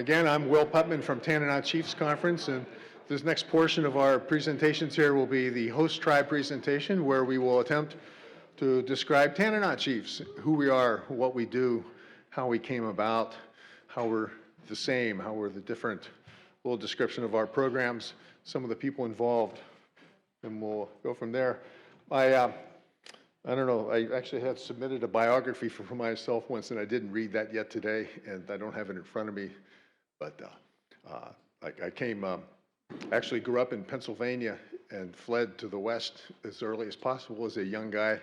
Again, I'm Will Putman from Tanana Chiefs Conference, and this next portion of our presentations here will be the host tribe presentation, where we will attempt to describe Tanana Chiefs, who we are, what we do, how we came about, how we're the same, how we're the different, a little description of our programs, some of the people involved, and we'll go from there. I don't know, I actually had submitted a biography for myself once, and I didn't read that yet today, and I don't have it in front of me. But actually grew up in Pennsylvania and fled to the West as early as possible as a young guy,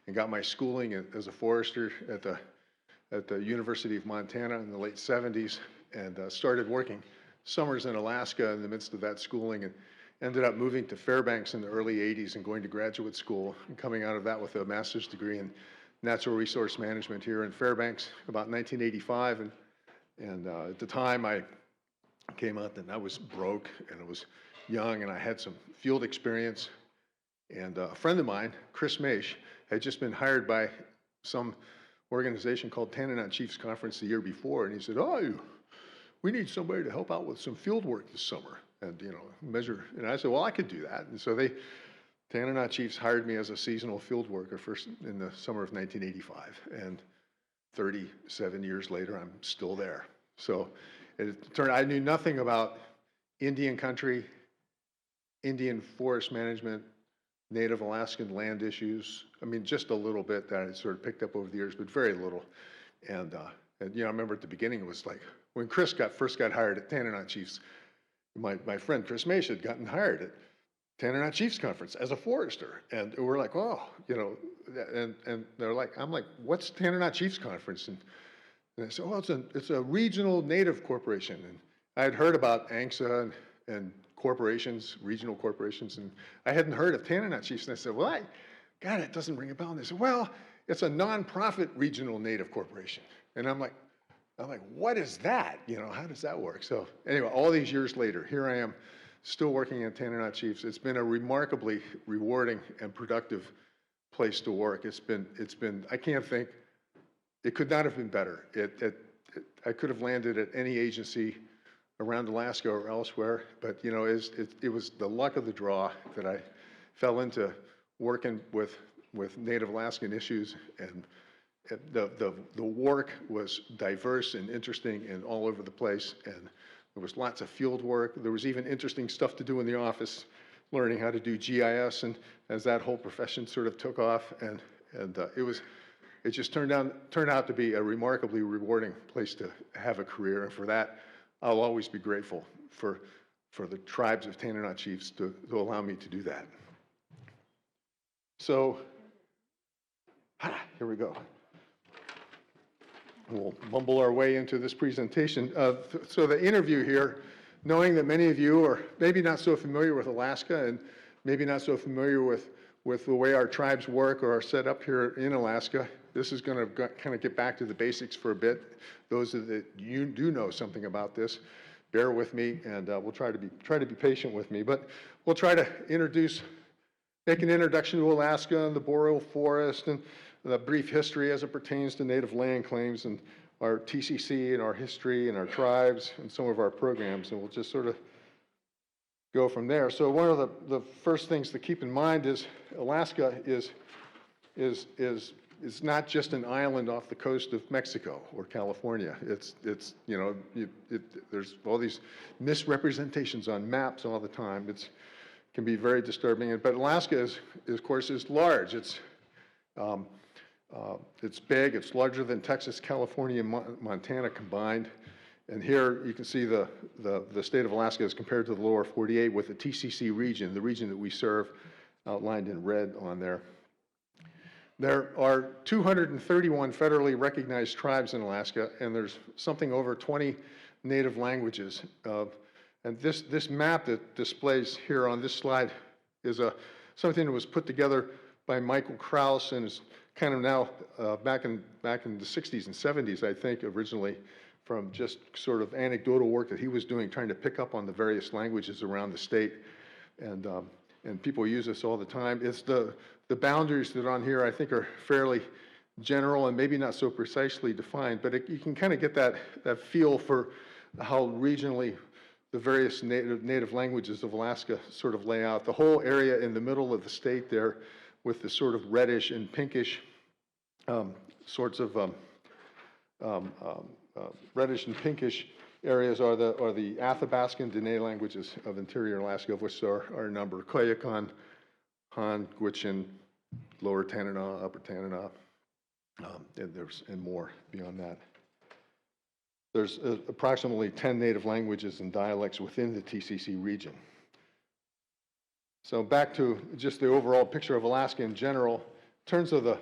and got my schooling as a forester at the University of Montana in the late 70s, and started working summers in Alaska in the midst of that schooling, and ended up moving to Fairbanks in the early 80s and going to graduate school, and coming out of that with a master's degree in natural resource management here in Fairbanks about 1985. And at the time I came out and I was broke and I was young and I had some field experience. And a friend of mine, Chris Maish, had just been hired by some organization called Tanana Chiefs Conference the year before. And he said, "Oh, we need somebody to help out with some field work this summer and, measure." And I said, "Well, I could do that." And so Tanana Chiefs hired me as a seasonal field worker first in the summer of 1985. And 37 years later, I'm still there. So it turned out I knew nothing about Indian country, Indian forest management, Native Alaskan land issues. I mean, just a little bit that I sort of picked up over the years, but very little. And I remember at the beginning, it was like when Chris first got hired at Tanana Chiefs, my friend Chris Maish had gotten hired at Tanana Chiefs Conference as a forester. And we're like, oh, and they're like, I'm like, what's Tanana Chiefs Conference? And I said, oh, it's a regional native corporation. And I had heard about ANCSA and corporations, regional corporations, and I hadn't heard of Tanana Chiefs. And I said, well, God, it doesn't ring a bell. And they said, well, it's a nonprofit regional native corporation. And I'm like, what is that? How does that work? So anyway, all these years later, here I am, still working at Tanana Chiefs. It's been a remarkably rewarding and productive place to work. It's been. I can't think. It could not have been better. I could have landed at any agency around Alaska or elsewhere, but it was the luck of the draw that I fell into working with Native Alaskan issues, and the work was diverse and interesting and all over the place, and there was lots of field work. There was even interesting stuff to do in the office, learning how to do GIS, and as that whole profession sort of took off, and it just turned out to be a remarkably rewarding place to have a career, and for that, I'll always be grateful for the tribes of Tanana Chiefs to allow me to do that. So, here we go. We'll mumble our way into this presentation. So the interview here, knowing that many of you are maybe not so familiar with Alaska and maybe not so familiar with the way our tribes work or are set up here in Alaska, this is going to kind of get back to the basics for a bit. Those that you do know something about this, bear with me, and we'll try to be patient with me. But we'll try to make an introduction to Alaska and the boreal forest and the brief history as it pertains to native land claims and our TCC and our history and our tribes and some of our programs, and we'll just sort of go from there. So one of the first things to keep in mind is Alaska is not just an island off the coast of Mexico or California. There's all these misrepresentations on maps all the time. It can be very disturbing. But Alaska is of course large. It's big. It's larger than Texas, California, and Montana combined. And here you can see the state of Alaska as compared to the lower 48 with the TCC region, the region that we serve, outlined in red on there. There are 231 federally recognized tribes in Alaska, and there's something over 20 native languages. And this map that displays here on this slide is something that was put together by Michael Krause and is kind of now back in the 60s and 70s, I think, originally, from just sort of anecdotal work that he was doing, trying to pick up on the various languages around the state. And people use this all the time. It's the boundaries that are on here, I think, are fairly general and maybe not so precisely defined, but you can kind of get that feel for how regionally the various native languages of Alaska sort of lay out. The whole area in the middle of the state there with the sort of reddish and pinkish sorts of reddish and pinkish areas are the Athabasca and Dene languages of interior Alaska, of which there are a number: Koyukon, Han, Gwich'in, Lower Tanana, Upper Tanana, and more beyond that. There's approximately 10 native languages and dialects within the TCC region. So back to just the overall picture of Alaska in general. In terms of the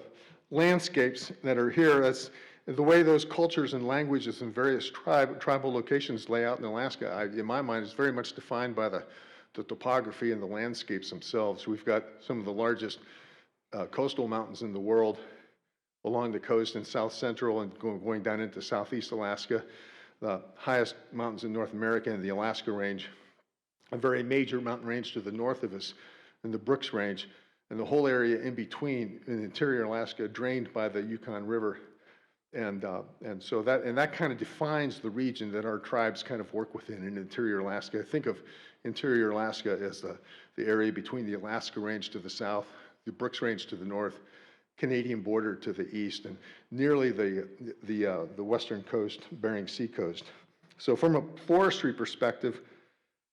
landscapes that are here, that's the way those cultures and languages and various tribal locations lay out in Alaska, in my mind, is very much defined by the topography and the landscapes themselves. We've got some of the largest coastal mountains in the world along the coast in south central and going down into southeast Alaska, the highest mountains in North America and the Alaska Range, a very major mountain range to the north of us, and the Brooks Range, and the whole area in between in interior Alaska drained by the Yukon River. And so that kind of defines the region that our tribes kind of work within in interior Alaska. Think of interior Alaska as the area between the Alaska Range to the south, the Brooks Range to the north, Canadian border to the east, and nearly the western coast, Bering Sea coast. So from a forestry perspective,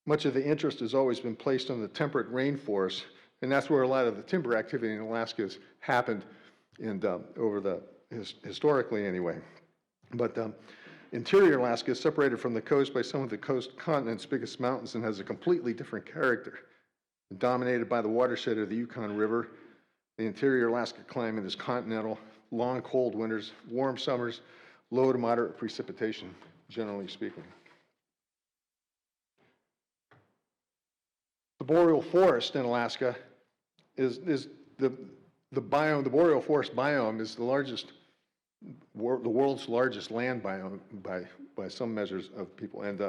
much of the interest has always been placed on the temperate rainforests, and that's where a lot of the timber activity in Alaska has happened, and historically anyway. But interior Alaska is separated from the coast by some of the coast continent's biggest mountains and has a completely different character. Dominated by the watershed of the Yukon River, the interior Alaska climate is continental, long cold winters, warm summers, low to moderate precipitation, generally speaking. The boreal forest in Alaska is the biome. The boreal forest biome is the world's largest land biome by some measures of people, and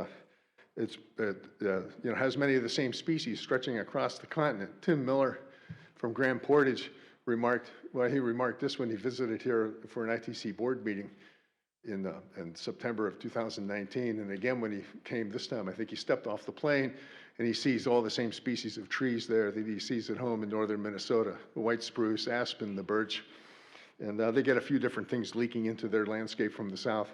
it has many of the same species stretching across the continent. Tim Miller from Grand Portage remarked this when he visited here for an ITC board meeting in September of 2019, and again when he came this time. I think he stepped off the plane and he sees all the same species of trees there that he sees at home in northern Minnesota: the white spruce, aspen, the birch, and they get a few different things leaking into their landscape from the south.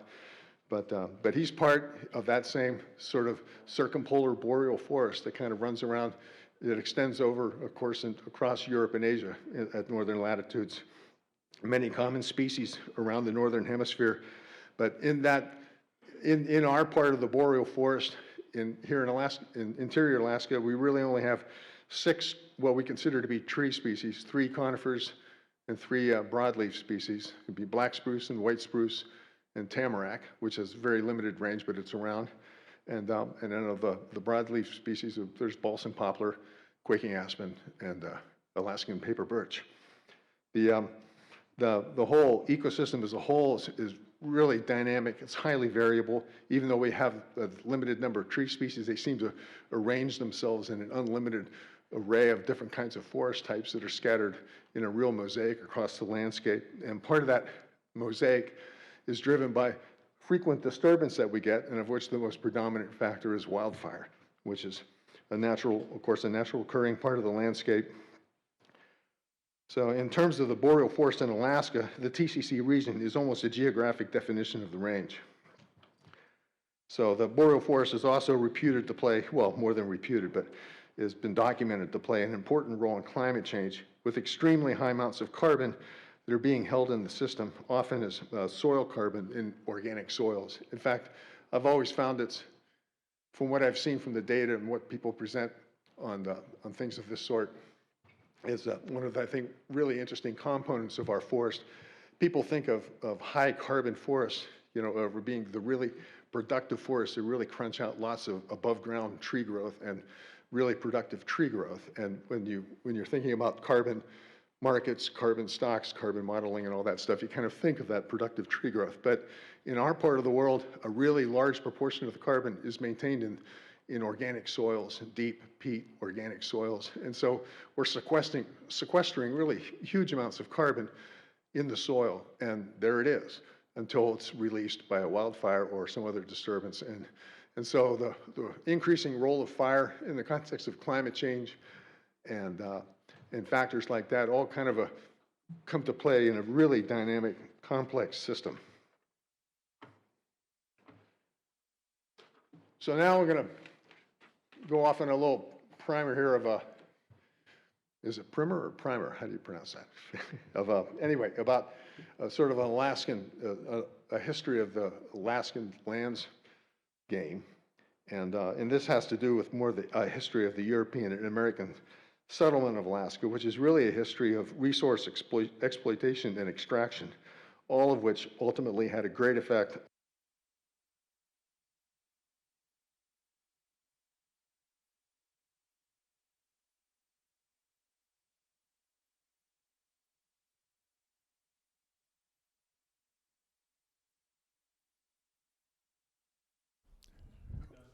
But he's part of that same sort of circumpolar boreal forest that kind of runs around. It extends over, of course, across Europe and Asia at northern latitudes. Many common species around the northern hemisphere, but in our part of the boreal forest, here in Alaska, in interior Alaska, we really only have 6 what we consider to be tree species: 3 conifers and 3 broadleaf species. It'd be black spruce and white spruce and tamarack, which has very limited range, but it's around. And then of the broadleaf species, there's balsam poplar, quaking aspen, and Alaskan paper birch. The whole ecosystem as a whole is really dynamic. It's highly variable. Even though we have a limited number of tree species, they seem to arrange themselves in an unlimited array of different kinds of forest types that are scattered in a real mosaic across the landscape. And part of that mosaic is driven by frequent disturbance that we get, and of which the most predominant factor is wildfire, which is a natural occurring part of the landscape. So in terms of the boreal forest in Alaska, the TCC region is almost a geographic definition of the range. So the boreal forest is also reputed to play, well, more than reputed, but has been documented to play an important role in climate change, with extremely high amounts of carbon that are being held in the system, often as soil carbon in organic soils. In fact, I've always found it's, from what I've seen from the data and what people present on things of this sort, is one of the, I think, really interesting components of our forest. People think of high carbon forests, of being the really productive forests that really crunch out lots of above ground tree growth and really productive tree growth. And when you're thinking about carbon markets, carbon stocks, carbon modeling, and all that stuff, you kind of think of that productive tree growth. But in our part of the world, a really large proportion of the carbon is maintained in organic soils, deep peat organic soils. And so we're sequestering really huge amounts of carbon in the soil, and there it is, until it's released by a wildfire or some other disturbance. And And so the increasing role of fire in the context of climate change and factors like that all kind of come to play in a really dynamic, complex system. So now we're going to go off on a little primer here of is it primer or primer? How do you pronounce that? Anyway, about sort of an Alaskan, a history of the Alaskan lands game. And this has to do with more the history of the European and American settlement of Alaska, which is really a history of resource exploitation and extraction, all of which ultimately had a great effect.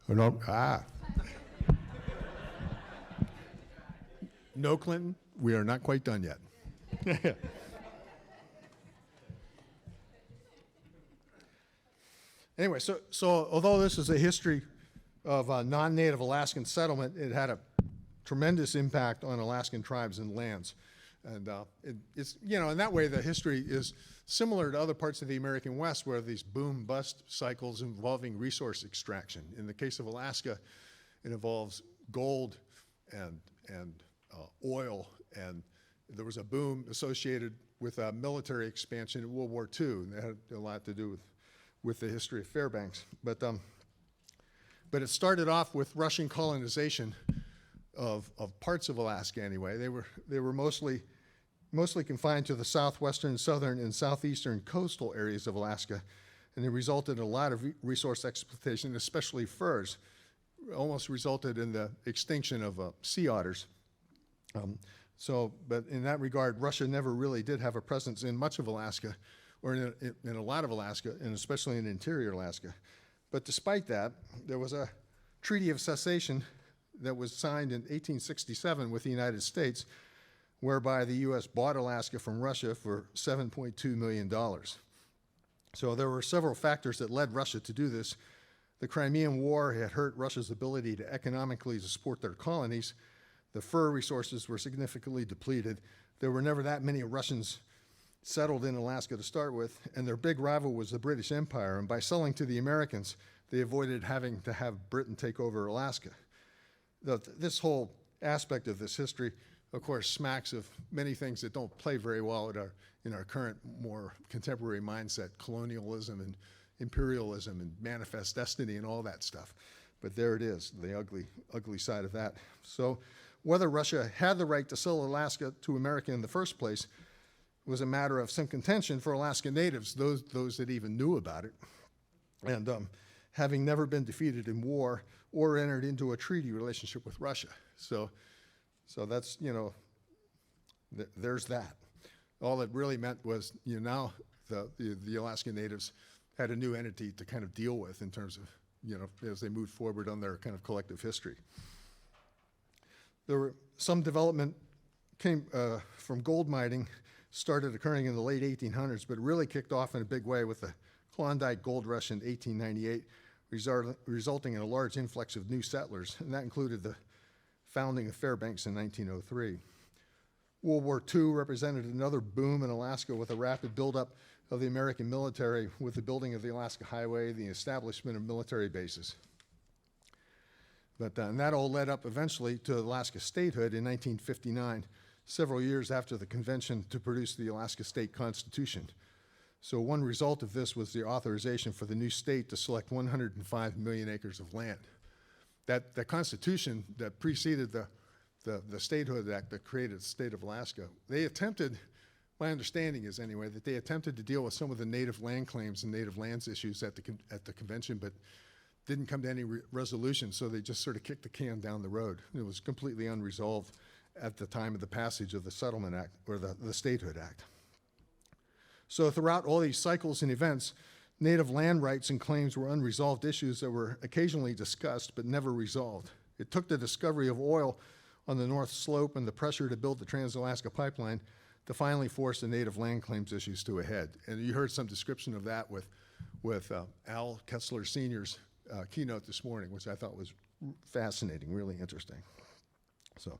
Oh, no, No, Clinton, we are not quite done yet. Anyway, so although this is a history of non-native Alaskan settlement, it had a tremendous impact on Alaskan tribes and lands. And it's, in that way, the history is similar to other parts of the American West where these boom-bust cycles involving resource extraction. In the case of Alaska, it involves gold and oil, and there was a boom associated with military expansion in World War II, and that had a lot to do with the history of Fairbanks. But it started off with Russian colonization of parts of Alaska anyway. They were mostly confined to the southwestern, southern, and southeastern coastal areas of Alaska, and they resulted in a lot of resource exploitation, especially furs. Almost resulted in the extinction of sea otters. But in that regard, Russia never really did have a presence in much of Alaska, or in a lot of Alaska, and especially in interior Alaska. But despite that, there was a treaty of cessation that was signed in 1867 with the United States, whereby the U.S. bought Alaska from Russia for $7.2 million. So there were several factors that led Russia to do this. The Crimean War had hurt Russia's ability to economically support their colonies. The fur resources were significantly depleted. There were never that many Russians settled in Alaska to start with, and their big rival was the British Empire. And by selling to the Americans, they avoided having to have Britain take over Alaska. This whole aspect of this history, of course, smacks of many things that don't play very well in our current, more contemporary mindset, colonialism and imperialism and manifest destiny and all that stuff. But there it is, the ugly side of that. So whether Russia had the right to sell Alaska to America in the first place was a matter of some contention for Alaska natives, those that even knew about it. And having never been defeated in war or entered into a treaty relationship with Russia. So that's, there's that. All it really meant was, now the Alaskan natives had a new entity to kind of deal with in terms of, as they moved forward on their kind of collective history. There were some development came from gold mining, started occurring in the late 1800s, but really kicked off in a big way with the Klondike Gold Rush in 1898, resulting in a large influx of new settlers, and that included the founding of Fairbanks in 1903. World War II represented another boom in Alaska with a rapid buildup of the American military with the building of the Alaska Highway, the establishment of military bases. And that all led up eventually to Alaska statehood in 1959, several years after the convention to produce the Alaska State Constitution. So one result of this was the authorization for the new state to select 105 million acres of land. That Constitution that preceded the Statehood Act that created the state of Alaska, they attempted, my understanding is anyway, that they attempted to deal with some of the native land claims and native lands issues at the convention, but didn't come to any resolution, so they just sort of kicked the can down the road. It was completely unresolved at the time of the passage of the Settlement Act, or the Statehood Act. So throughout all these cycles and events, native land rights and claims were unresolved issues that were occasionally discussed but never resolved. It took the discovery of oil on the North Slope and the pressure to build the Trans-Alaska Pipeline to finally force the native land claims issues to a head. And you heard some description of that with Al Kessler Sr.'s keynote this morning, which I thought was fascinating, really interesting. So,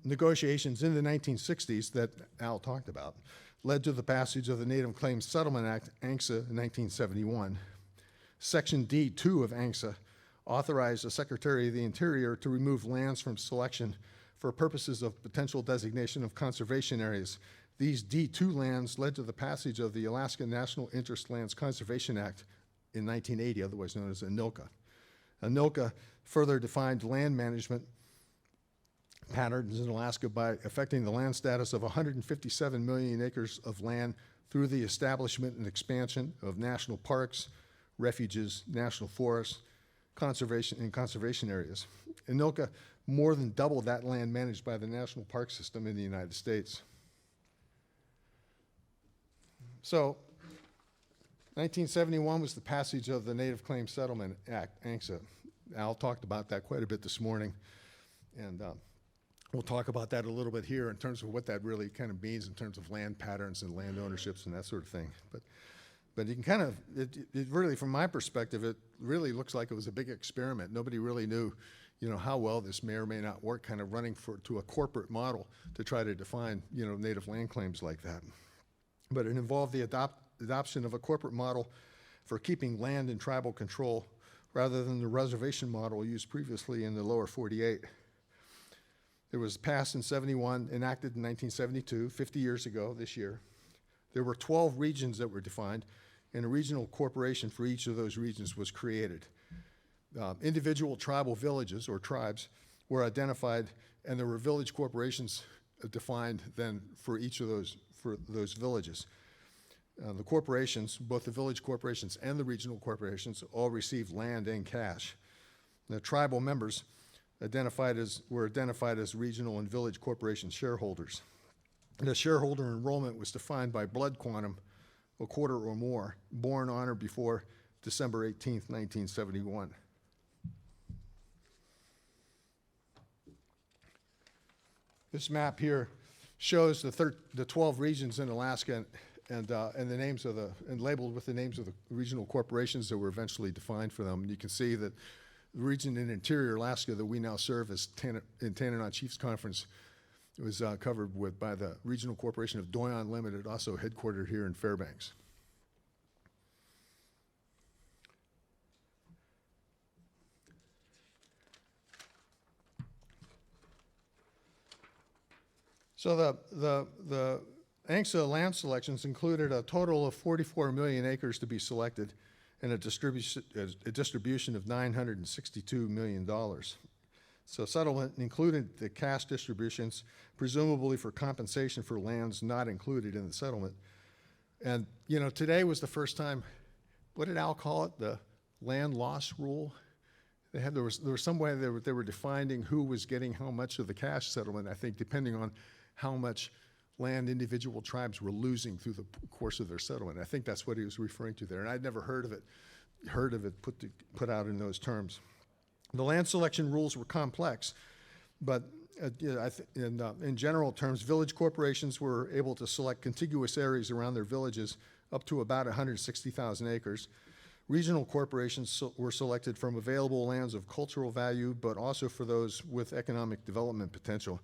negotiations in the 1960s that Al talked about led to the passage of the Native Claims Settlement Act, ANCSA, in 1971. Section D2 of ANCSA authorized the Secretary of the Interior to remove lands from selection for purposes of potential designation of conservation areas. These D2 lands led to the passage of the Alaska National Interest Lands Conservation Act in 1980, otherwise known as ANILCA. ANILCA further defined land management patterns in Alaska by affecting the land status of 157 million acres of land through the establishment and expansion of national parks, refuges, national forests, conservation areas. ANILCA more than doubled that land managed by the national park system in the United States. So, 1971 was the passage of the Native Claims Settlement Act, ANCSA. Al talked about that quite a bit this morning, and we'll talk about that a little bit here in terms of what that really kind of means in terms of land patterns and land ownerships and that sort of thing. But you can kind of, it really, from my perspective, it really looks like it was a big experiment. Nobody really knew, how well this may or may not work, kind of running to a corporate model to try to define, native land claims like that. But it involved the adoption of a corporate model for keeping land in tribal control rather than the reservation model used previously in the lower 48. It was passed in 71, enacted in 1972, 50 years ago this year. There were 12 regions that were defined, and a regional corporation for each of those regions was created. Individual tribal villages, or tribes, were identified, and there were village corporations defined then for each of those villages. The corporations, both the village corporations and the regional corporations, all received land and cash. The tribal members were identified as regional and village corporation shareholders. The shareholder enrollment was defined by blood quantum, a quarter or more, born on or before December 18th, 1971. This map here shows the 12 regions in Alaska and the names of and labeled with the names of the regional corporations that were eventually defined for them. And you can see that the region in interior Alaska that we now serve as in Tanana Chiefs Conference was covered by the Regional Corporation of Doyon Limited, also headquartered here in Fairbanks. So the ANCSA land selections included a total of 44 million acres to be selected and a distribution of $962 million. So settlement included the cash distributions, presumably for compensation for lands not included in the settlement. And, today was the first time, what did Al call it, the land loss rule? There was some way they were defining who was getting how much of the cash settlement, I think, depending on how much land individual tribes were losing through the course of their settlement. I think that's what he was referring to there, and I'd never heard of it put out in those terms. The land selection rules were complex, but in general terms, village corporations were able to select contiguous areas around their villages up to about 160,000 acres. Regional corporations were selected from available lands of cultural value, but also for those with economic development potential.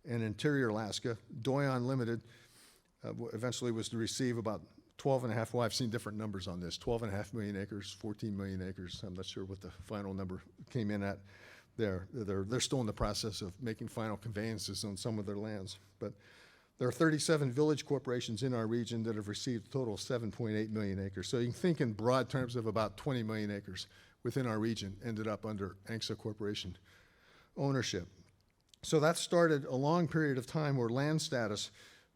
In interior Alaska, Doyon Limited eventually was to receive about 12.5, well, I've seen different numbers on this, 12.5 million acres, 14 million acres. I'm not sure what the final number came in at there. They're still in the process of making final conveyances on some of their lands. But there are 37 village corporations in our region that have received a total of 7.8 million acres. So you can think in broad terms of about 20 million acres within our region ended up under ANCSA corporation ownership. So that started a long period of time where land status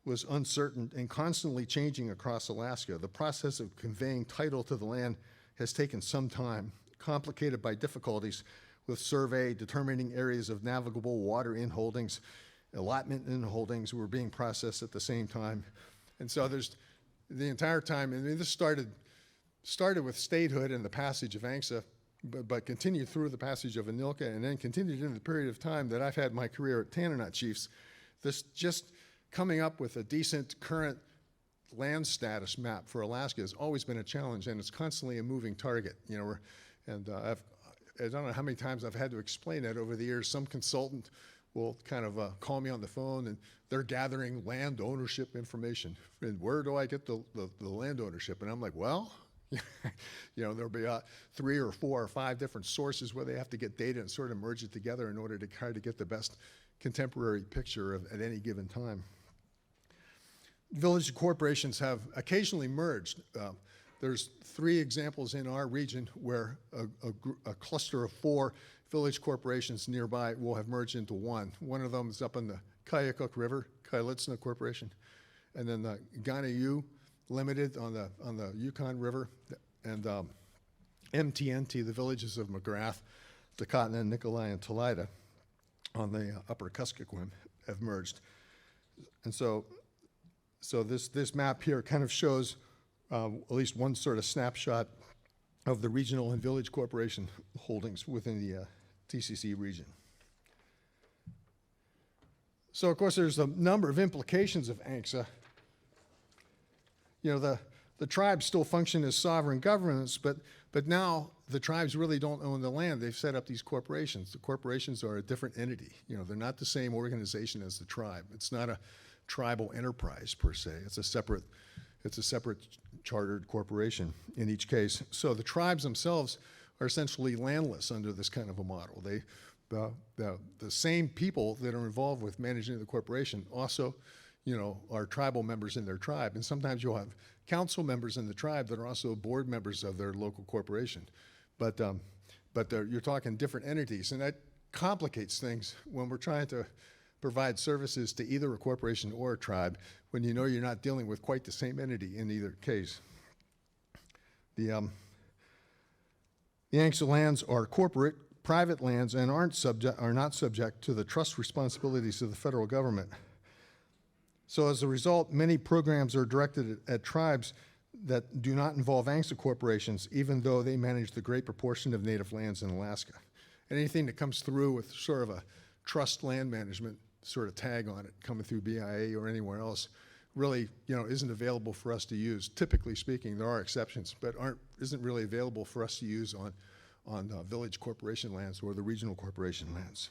was uncertain and constantly changing across Alaska. The process of conveying title to the land has taken some time, complicated by difficulties with survey, determining areas of navigable water in holdings, allotment in holdings were being processed at the same time. And so there's the entire time, and this started with statehood and the passage of ANCSA, but continued through the passage of ANILCA, and then continued into the period of time that I've had my career at Tanana Chiefs. This just coming up with a decent current land status map for Alaska has always been a challenge, and it's constantly a moving target. And I don't know how many times I've had to explain that over the years. Some consultant will kind of call me on the phone, and they're gathering land ownership information. And where do I get the land ownership? And I'm like, well, there'll be 3 or 4 or 5 different sources where they have to get data and sort of merge it together in order to try to get the best contemporary picture at any given time. Village corporations have occasionally merged. There's 3 examples in our region where a cluster of 4 village corporations nearby will have merged into one. One of them is up on the Kayakuk River, Kailitsna Corporation, and then the Ganayu Limited on the Yukon River, and MTNT, the villages of McGrath, Takotna, Nikolai, and Talida on the upper Kuskokwim have merged. And so this map here kind of shows at least one sort of snapshot of the regional and village corporation holdings within the TCC region. So of course there's a number of implications of ANCSA. The tribes still function as sovereign governments, but now the tribes really don't own the land. They've set up these corporations. The corporations are a different entity. They're not the same organization as the tribe. It's not a tribal enterprise per se. It's a separate chartered corporation in each case. So the tribes themselves are essentially landless under this kind of a model. The same people that are involved with managing the corporation also are tribal members in their tribe. And sometimes you'll have council members in the tribe that are also board members of their local corporation. But you're talking different entities, and that complicates things when we're trying to provide services to either a corporation or a tribe when you're not dealing with quite the same entity in either case. The ANCSA lands are corporate, private lands, and are not subject to the trust responsibilities of the federal government. So as a result, many programs are directed at tribes that do not involve ANCSA corporations, even though they manage the great proportion of native lands in Alaska. And anything that comes through with sort of a trust land management sort of tag on it, coming through BIA or anywhere else, really isn't available for us to use. Typically speaking, there are exceptions, but isn't really available for us to use on village corporation lands or the regional corporation lands.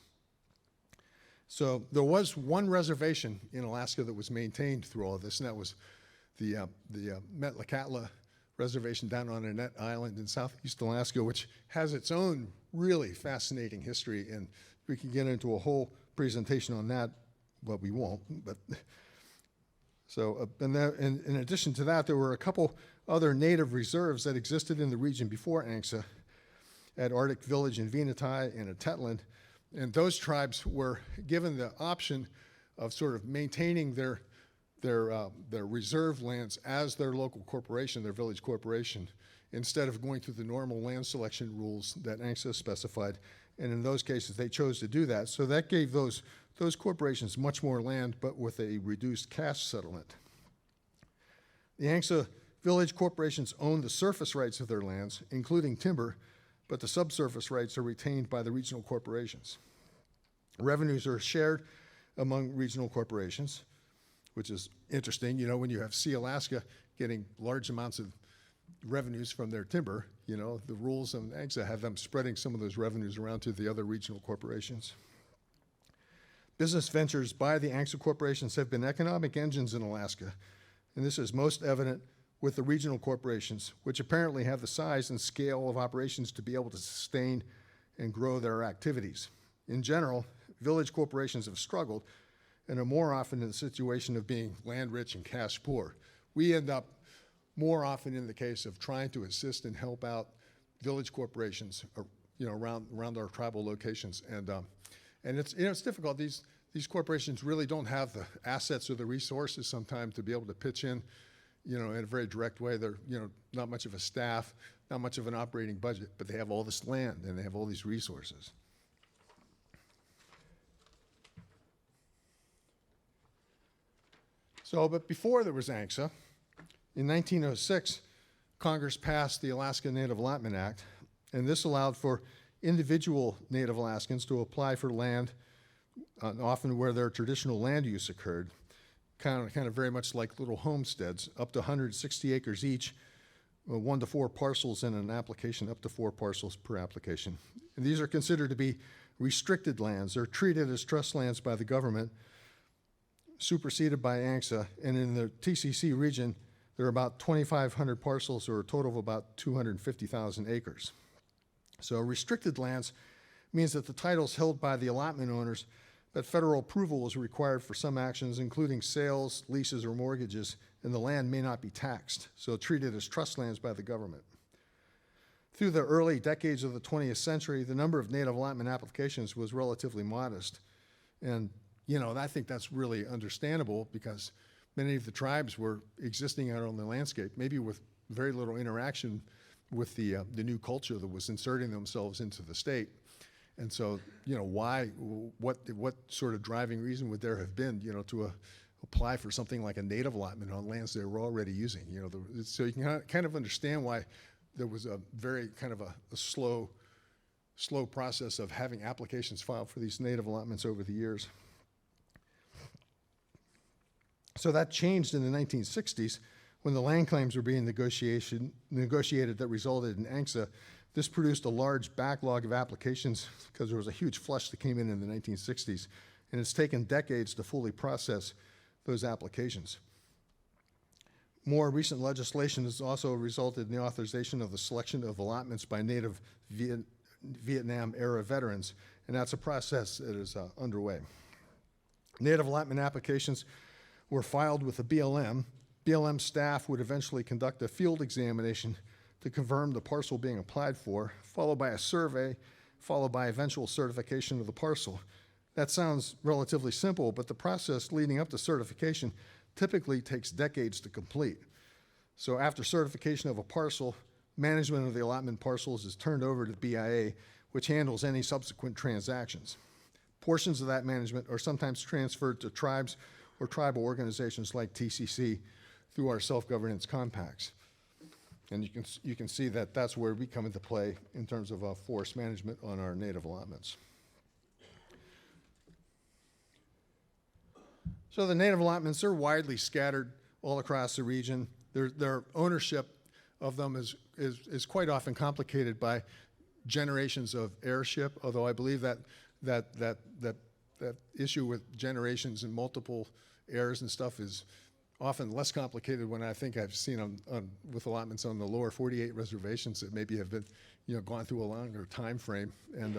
So there was one reservation in Alaska that was maintained through all of this, and that was the Metlakatla Reservation down on Annette Island in southeast Alaska, which has its own really fascinating history, and we can get into a whole presentation on that, but we won't. But so, in addition to that, there were a couple other native reserves that existed in the region before ANCSA at Arctic Village in Venati and at Tetland. And those tribes were given the option of sort of maintaining their reserve lands as their local corporation, their village corporation, instead of going through the normal land selection rules that ANCSA specified. And in those cases, they chose to do that. So that gave those corporations much more land, but with a reduced cash settlement. The ANCSA village corporations own the surface rights of their lands, including timber, but the subsurface rights are retained by the regional corporations. Revenues are shared among regional corporations, which is interesting. When you have Alaska getting large amounts of revenues from their timber, the rules of ANCSA have them spreading some of those revenues around to the other regional corporations. Business ventures by the ANCSA corporations have been economic engines in Alaska, and this is most evident with the regional corporations, which apparently have the size and scale of operations to be able to sustain and grow their activities. In general, village corporations have struggled and are more often in the situation of being land rich and cash poor. We end up more often in the case of trying to assist and help out village corporations, around our tribal locations, and it's difficult. These corporations really don't have the assets or the resources sometimes to be able to pitch in, in a very direct way. They're not much of a staff, not much of an operating budget, but they have all this land and they have all these resources. So, but before there was ANCSA, in 1906, Congress passed the Alaska Native Allotment Act, and this allowed for individual Native Alaskans to apply for land, often where their traditional land use occurred, kind of very much like little homesteads, up to 160 acres each, 1 to 4 parcels in an application, up to 4 parcels per application. And these are considered to be restricted lands. They're treated as trust lands by the government, superseded by ANCSA, and in the TCC region, there are about 2,500 parcels, or a total of about 250,000 acres. So restricted lands means that the title's held by the allotment owners, but federal approval is required for some actions, including sales, leases, or mortgages, and the land may not be taxed, so treated as trust lands by the government. Through the early decades of the 20th century, the number of native allotment applications was relatively modest. And, you know, I think that's really understandable because many of the tribes were existing out on the landscape, maybe with very little interaction with the new culture that was inserting themselves into the state. And so, you know, what sort of driving reason would there have been, you know, to apply for something like a native allotment on lands they were already using? You know, so you can kind of understand why there was a very kind of a slow process of having applications filed for these native allotments over the years. So that changed in the 1960s when the land claims were being negotiated that resulted in ANCSA. This produced a large backlog of applications because there was a huge flush that came in the 1960s, and it's taken decades to fully process those applications. More recent legislation has also resulted in the authorization of the selection of allotments by native Vietnam-era veterans, and that's a process that is underway. Native allotment applications were filed with the BLM. BLM staff would eventually conduct a field examination to confirm the parcel being applied for, followed by a survey, followed by eventual certification of the parcel. That sounds relatively simple, but the process leading up to certification typically takes decades to complete. So after certification of a parcel, management of the allotment parcels is turned over to BIA, which handles any subsequent transactions. Portions of that management are sometimes transferred to tribes or tribal organizations like TCC through our self-governance compacts. And you can see that that's where we come into play in terms of forest management on our native allotments. So the native allotments are widely scattered all across the region. Their ownership of them is quite often complicated by generations of heirship, although I believe that issue with generations and multiple heirs and stuff is often less complicated when I think I've seen with allotments on the lower 48 reservations that maybe have been, you know, gone through a longer time frame. And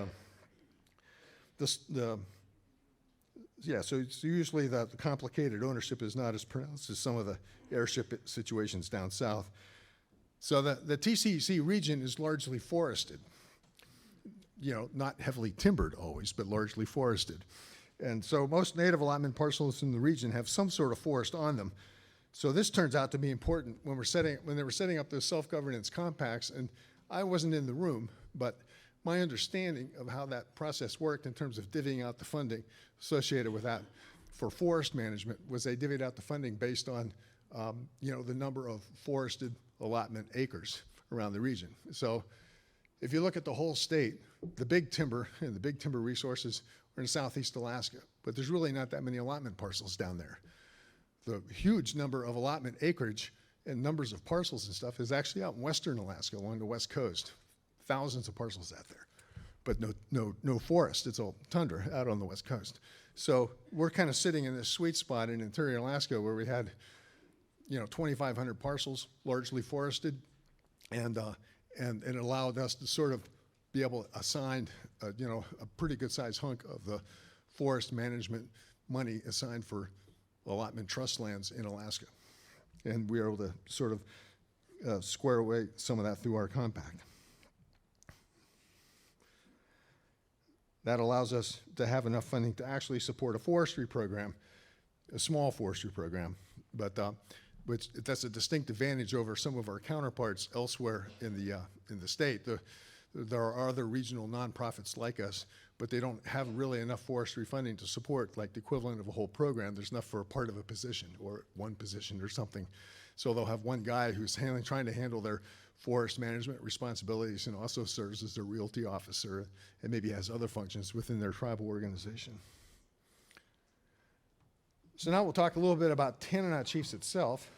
so it's usually the complicated ownership is not as pronounced as some of the heirship situations down south. So the TCC region is largely forested. You know, not heavily timbered always, but largely forested. And so most native allotment parcels in the region have some sort of forest on them. So this turns out to be important when they were setting up those self-governance compacts, and I wasn't in the room, but my understanding of how that process worked in terms of divvying out the funding associated with that for forest management was they divvied out the funding based on, you know, the number of forested allotment acres around the region. So if you look at the whole state, the big timber and the big timber resources are in southeast Alaska, but there's really not that many allotment parcels down there. The huge number of allotment acreage and numbers of parcels and stuff is actually out in western Alaska along the west coast. Thousands of parcels out there, but no forest. It's all tundra out on the west coast. So we're kind of sitting in this sweet spot in interior Alaska where we had, you know, 2,500 parcels, largely forested, and it allowed us to sort of be able to assign, you know, a pretty good sized hunk of the forest management money assigned for allotment trust lands in Alaska. And we were able to sort of square away some of that through our compact. That allows us to have enough funding to actually support a forestry program, a small forestry program, but that's a distinct advantage over some of our counterparts elsewhere in the state. There are other regional nonprofits like us, but they don't have really enough forestry funding to support like the equivalent of a whole program. There's enough for a part of a position or one position or something. So they'll have one guy who's trying to handle their forest management responsibilities and also serves as their realty officer and maybe has other functions within their tribal organization. So now we'll talk a little bit about Tanana Chiefs itself.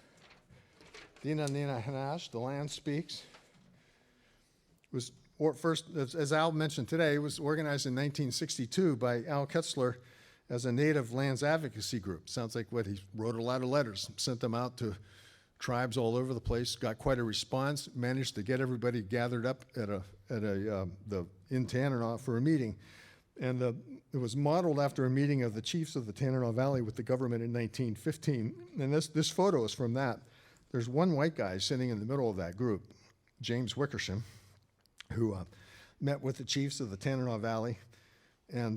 Dina Nina Hanash, The Land Speaks, was first, as Al mentioned today, it was organized in 1962 by Al Ketzler as a native lands advocacy group. Sounds like what he wrote a lot of letters, sent them out to tribes all over the place, got quite a response, managed to get everybody gathered up at in Tanana for a meeting. And it was modeled after a meeting of the chiefs of the Tanana Valley with the government in 1915. And this photo is from that. There's one white guy sitting in the middle of that group, James Wickersham, who met with the chiefs of the Tanana Valley. And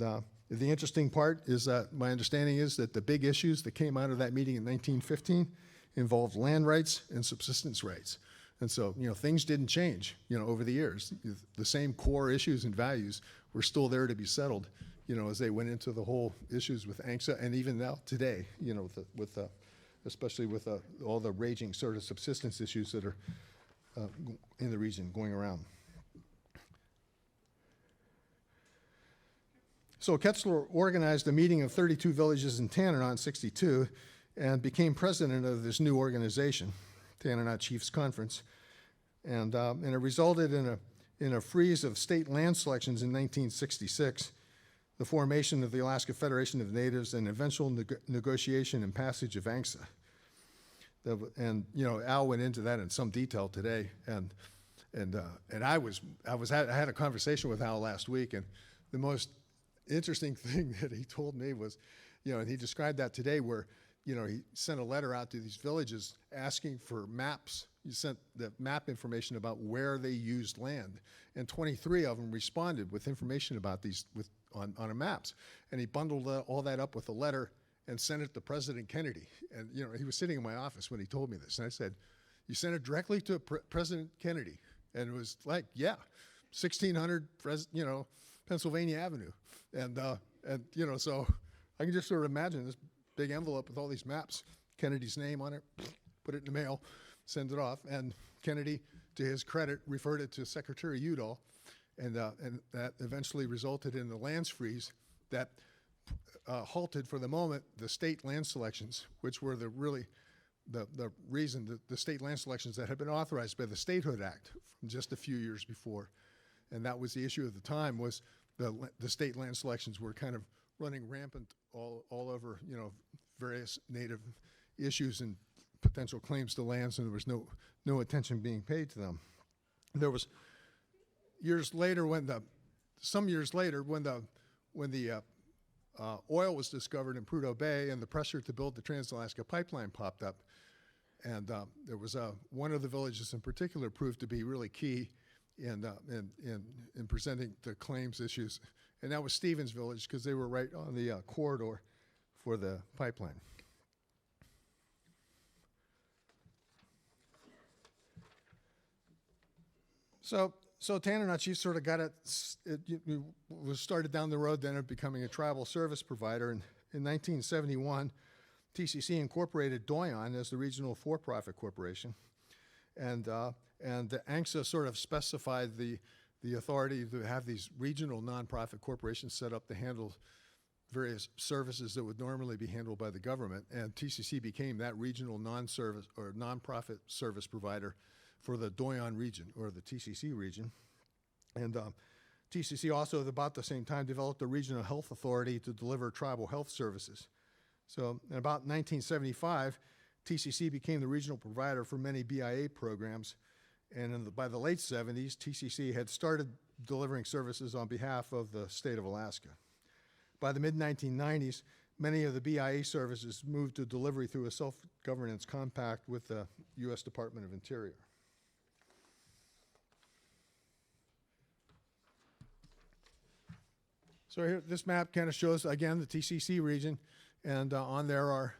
the interesting part is that my understanding is that the big issues that came out of that meeting in 1915 involved land rights and subsistence rights. And so, things didn't change, over the years. The same core issues and values were still there to be settled, as they went into the whole issues with ANCSA, and even now today, especially with all the raging sort of subsistence issues that are in the region going around. So Ketzler organized a meeting of 32 villages in Tanana in '62 and became president of this new organization, Tanana Chiefs Conference. And it resulted in a freeze of state land selections in 1966, the formation of the Alaska Federation of Natives, and eventual negotiation and passage of ANCSA. And Al went into that in some detail today, and I had a conversation with Al last week, and the most interesting thing that he told me was, and he described that today, where he sent a letter out to these villages asking for maps. He sent the map information about where they used land, and 23 of them responded with information about these on maps. And he bundled all that up with a letter and sent it to President Kennedy. And he was sitting in my office when he told me this, and I said, "You sent it directly to President Kennedy?" And it was like, "Yeah, 1600 Pennsylvania Avenue," and so I can just sort of imagine this big envelope with all these maps, Kennedy's name on it, put it in the mail, send it off, and Kennedy, to his credit, referred it to Secretary Udall, and that eventually resulted in the lands freeze that halted for the moment the state land selections, which were the reason that the state land selections that had been authorized by the Statehood Act from just a few years before. And that was the issue at the time, was the state land selections were kind of running rampant all over, various native issues and potential claims to lands, and there was no attention being paid to them. There was some years later when the oil was discovered in Prudhoe Bay and the pressure to build the Trans-Alaska Pipeline popped up, and there was one of the villages in particular proved to be really key in presenting the claims issues, and that was Stevens Village, because they were right on the corridor for the pipeline. So Tanana Chief sort of got it was started down the road then of becoming a tribal service provider. And in 1971, TCC incorporated Doyon as the regional for-profit corporation. And the ANCSA sort of specified the authority to have these regional nonprofit corporations set up to handle various services that would normally be handled by the government. And TCC became that regional non-service or nonprofit service provider for the Doyon region, or the TCC region. And TCC also, at about the same time, developed a regional health authority to deliver tribal health services. So in about 1975, TCC became the regional provider for many BIA programs. And by the late 70s, TCC had started delivering services on behalf of the state of Alaska. By the mid-1990s, many of the BIA services moved to delivery through a self-governance compact with the U.S. Department of Interior. So here, this map kind of shows, again, the TCC region, and on there are,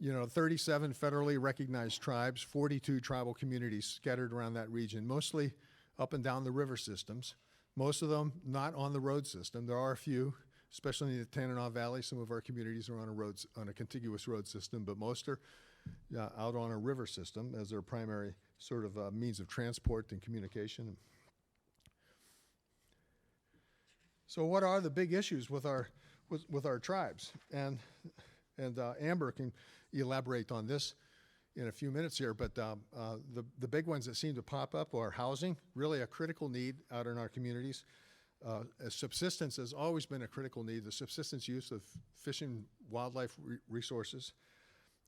37 federally recognized tribes, 42 tribal communities scattered around that region, mostly up and down the river systems. Most of them not on the road system. There are a few, especially in the Tanana Valley. Some of our communities are on a contiguous road system, but most are out on a river system as their primary sort of means of transport and communication. So what are the big issues with our tribes? And Amber can elaborate on this. in a few minutes here, but the big ones that seem to pop up are housing, really a critical need out in our communities. Subsistence has always been a critical need, the subsistence use of fish and wildlife resources.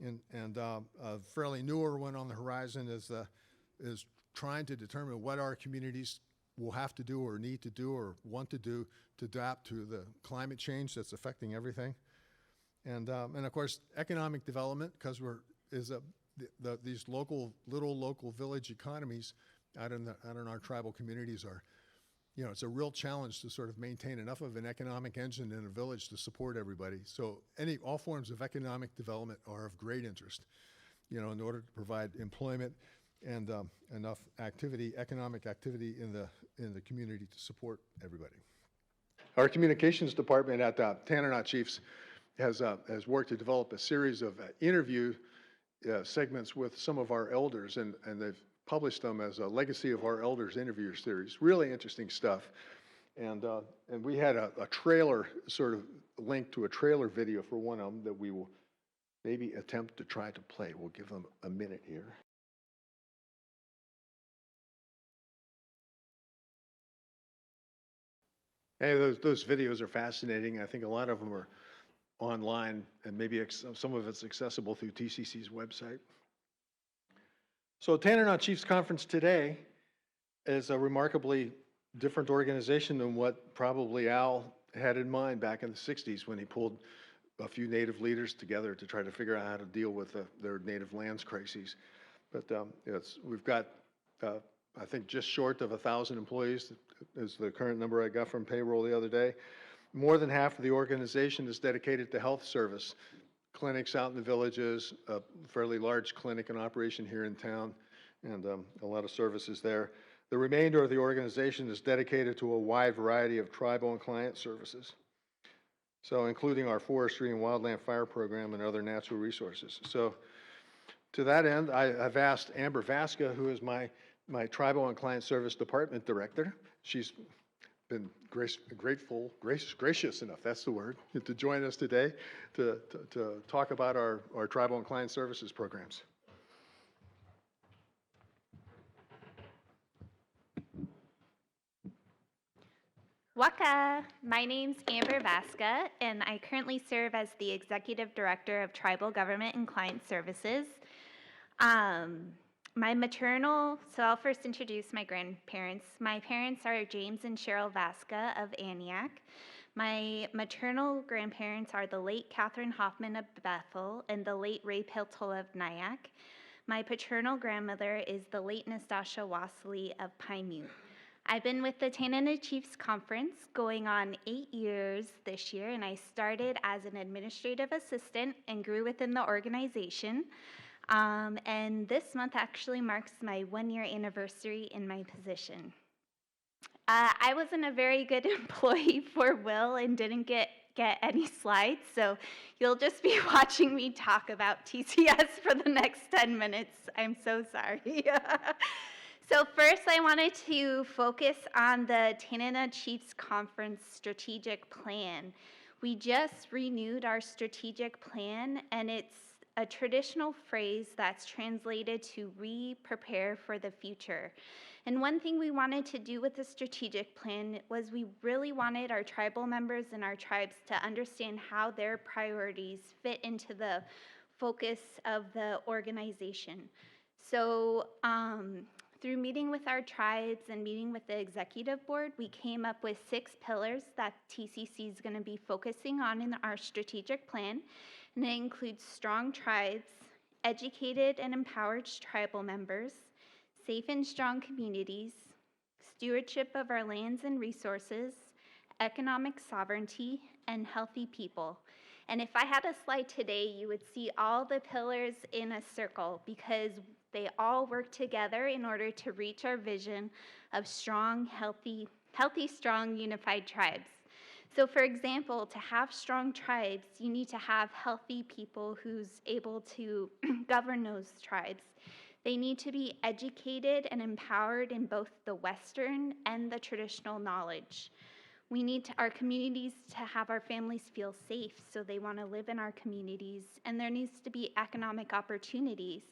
And a fairly newer one on the horizon is trying to determine what our communities will have to do or need to do or want to do to adapt to the climate change that's affecting everything. And of course, economic development, because these little local village economies out in our tribal communities are, it's a real challenge to sort of maintain enough of an economic engine in a village to support everybody. So all forms of economic development are of great interest, in order to provide employment and enough economic activity in the community to support everybody. Our communications department at Tanana Chiefs has worked to develop a series of interview segments with some of our elders, and they've published them as a Legacy of Our Elders interview series. Really interesting stuff. And we had a trailer, sort of link to a trailer video for one of them that we will maybe attempt to try to play. We'll give them a minute here. Hey, those videos are fascinating. I think a lot of them are online, and maybe some of it's accessible through TCC's website. So Tanana Chiefs Conference today is a remarkably different organization than what probably Al had in mind back in the 60s when he pulled a few Native leaders together to try to figure out how to deal with their native lands crises. But we've got, I think, just short of 1,000 employees is the current number I got from payroll the other day. More than half of the organization is dedicated to health service. Clinics out in the villages, a fairly large clinic in operation here in town, and a lot of services there. The remainder of the organization is dedicated to a wide variety of tribal and client services, so including our forestry and wildland fire program and other natural resources. So to that end, I've asked Amber Vaska, who is my tribal and client service department director. She's been gracious enough, that's the word, to join us today to talk about our tribal and client services programs. Waka! My name's Amber Vaska, and I currently serve as the Executive Director of Tribal Government and Client Services. So I'll first introduce my grandparents. My parents are James and Cheryl Vaska of Aniak. My maternal grandparents are the late Catherine Hoffman of Bethel and the late Ray Piltola of Nyack. My paternal grandmother is the late Nastasha Wasley of Pymute. I've been with the Tanana Chiefs Conference going on 8 years this year, and I started as an administrative assistant and grew within the organization. And this month actually marks my 1-year anniversary in my position. I wasn't a very good employee for Will and didn't get any slides, so you'll just be watching me talk about TCS for the next 10 minutes. I'm so sorry. So first, I wanted to focus on the Tanana Chiefs Conference strategic plan. We just renewed our strategic plan, and it's a traditional phrase that's translated to prepare for the future. And one thing we wanted to do with the strategic plan was we really wanted our tribal members and our tribes to understand how their priorities fit into the focus of the organization. So through meeting with our tribes and meeting with the executive board, we came up with 6 pillars that TCC is going to be focusing on in our strategic plan. And it includes strong tribes, educated and empowered tribal members, safe and strong communities, stewardship of our lands and resources, economic sovereignty, and healthy people. And if I had a slide today, you would see all the pillars in a circle because they all work together in order to reach our vision of strong, healthy, strong, unified tribes. So for example, to have strong tribes, you need to have healthy people who's able to govern those tribes. They need to be educated and empowered in both the Western and the traditional knowledge. We need our communities to have our families feel safe so they want to live in our communities, and there needs to be economic opportunities.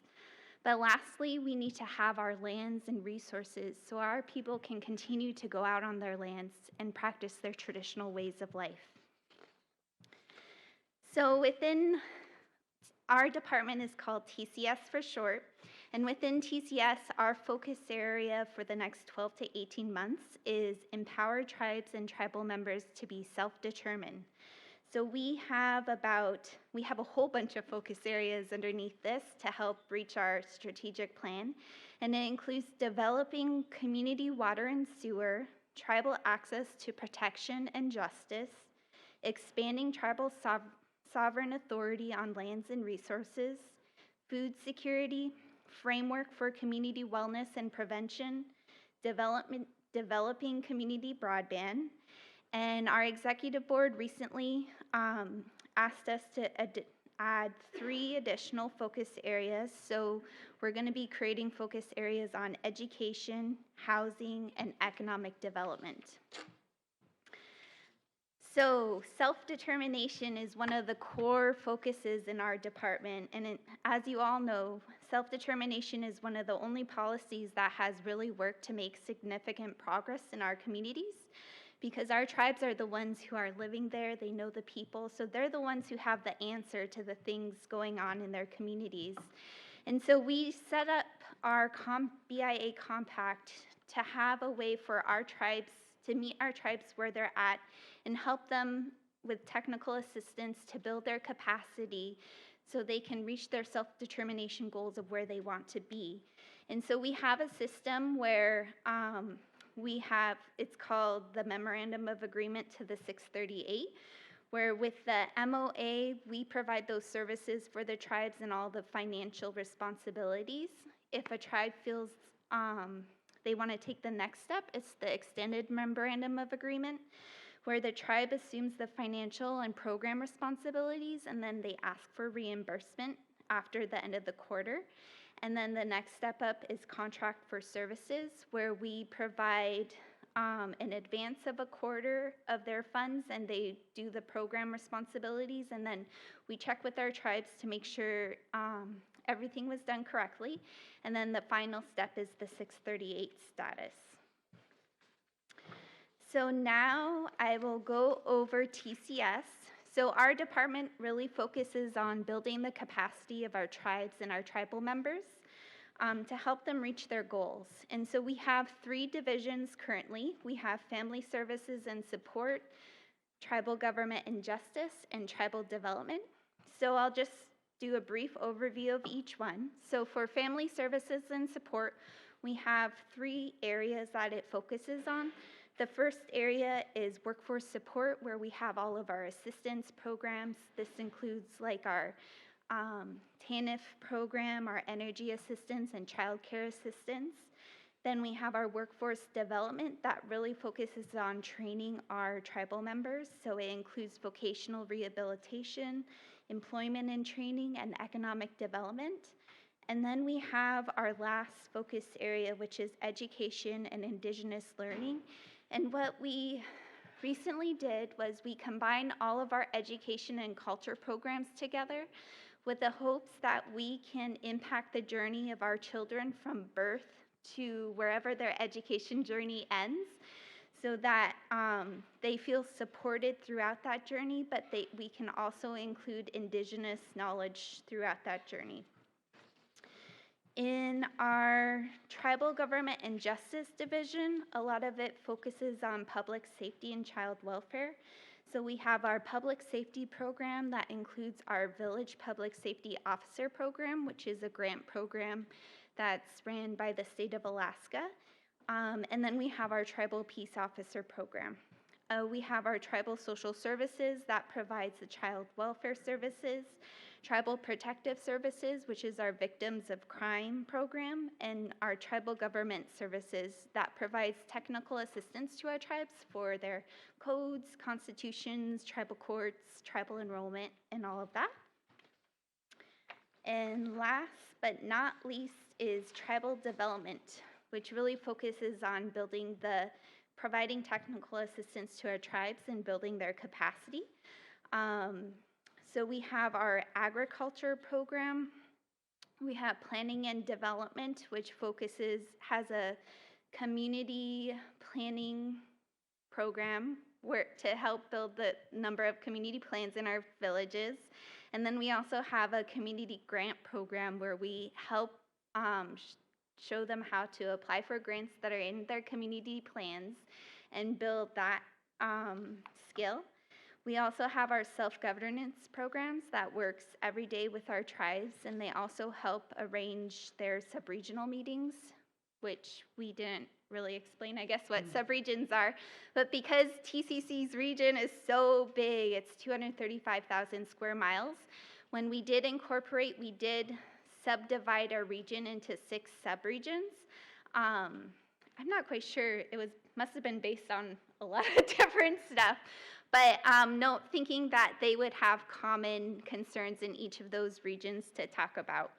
But lastly, we need to have our lands and resources so our people can continue to go out on their lands and practice their traditional ways of life. So within our department is called TCS for short, and within TCS, our focus area for the next 12 to 18 months is empower tribes and tribal members to be self-determined. So we have a whole bunch of focus areas underneath this to help reach our strategic plan, and it includes developing community water and sewer, tribal access to protection and justice, expanding tribal sovereign authority on lands and resources, food security, framework for community wellness and prevention, developing community broadband. And our executive board recently asked us to add 3 additional focus areas. So we're going to be creating focus areas on education, housing, and economic development. So self-determination is one of the core focuses in our department, and as you all know, self-determination is one of the only policies that has really worked to make significant progress in our communities, because our tribes are the ones who are living there, they know the people, so they're the ones who have the answer to the things going on in their communities. And so we set up our BIA compact to have a way for our tribes to meet our tribes where they're at and help them with technical assistance to build their capacity so they can reach their self-determination goals of where they want to be. And so we have a system where it's called the Memorandum of Agreement to the 638, where with the MOA, we provide those services for the tribes and all the financial responsibilities. If a tribe feels they want to take the next step, it's the Extended Memorandum of Agreement, where the tribe assumes the financial and program responsibilities, and then they ask for reimbursement after the end of the quarter. And then the next step up is contract for services, where we provide an advance of a quarter of their funds, and they do the program responsibilities, and then we check with our tribes to make sure everything was done correctly. And then the final step is the 638 status. So now I will go over TCS. So our department really focuses on building the capacity of our tribes and our tribal members to help them reach their goals. And so we have 3 divisions currently. We have Family Services and Support, Tribal Government and Justice, and Tribal Development. So I'll just do a brief overview of each one. So for Family Services and Support, we have 3 areas that it focuses on. The first area is workforce support, where we have all of our assistance programs. This includes like our TANF program, our energy assistance, and childcare assistance. Then we have our workforce development that really focuses on training our tribal members. So it includes vocational rehabilitation, employment and training, and economic development. And then we have our last focus area, which is education and Indigenous learning. And what we recently did was we combined all of our education and culture programs together with the hopes that we can impact the journey of our children from birth to wherever their education journey ends, so that they feel supported throughout that journey, but we can also include Indigenous knowledge throughout that journey. In our Tribal Government and Justice Division, a lot of it focuses on public safety and child welfare. So we have our public safety program that includes our Village Public Safety Officer program, which is a grant program that's ran by the state of Alaska. And then we have our Tribal Peace Officer program. We have our Tribal Social Services that provides the child welfare services, Tribal Protective Services, which is our Victims of Crime program, and our Tribal Government Services that provides technical assistance to our tribes for their codes, constitutions, tribal courts, tribal enrollment, and all of that. And last but not least is Tribal Development, which really focuses on providing technical assistance to our tribes and building their capacity. So we have our agriculture program, We have planning and development, which has a community planning program to help build the number of community plans in our villages. And then we also have a community grant program where we help show them how to apply for grants that are in their community plans and build that skill. We also have our self-governance programs that works every day with our tribes, and they also help arrange their sub-regional meetings, which we didn't really explain, I guess, what sub-regions are. But because TCC's region is so big, it's 235,000 square miles, when we did incorporate, we did subdivide our region into 6 sub-regions. I'm not quite sure, must have been based on a lot of different stuff, but thinking that they would have common concerns in each of those regions to talk about.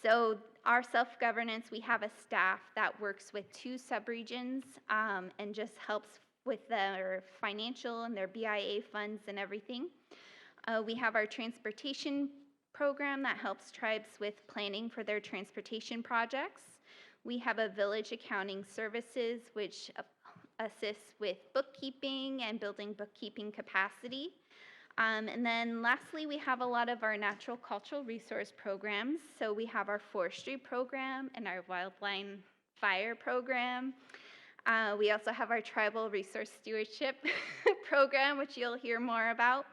So our self-governance, we have a staff that works with 2 sub-regions and just helps with their financial and their BIA funds and everything. We have our transportation program that helps tribes with planning for their transportation projects. We have a village accounting services, which assists with bookkeeping and building bookkeeping capacity. And then lastly, we have a lot of our natural cultural resource programs. So we have our forestry program and our wildland fire program. We also have our tribal resource stewardship program, which you'll hear more about.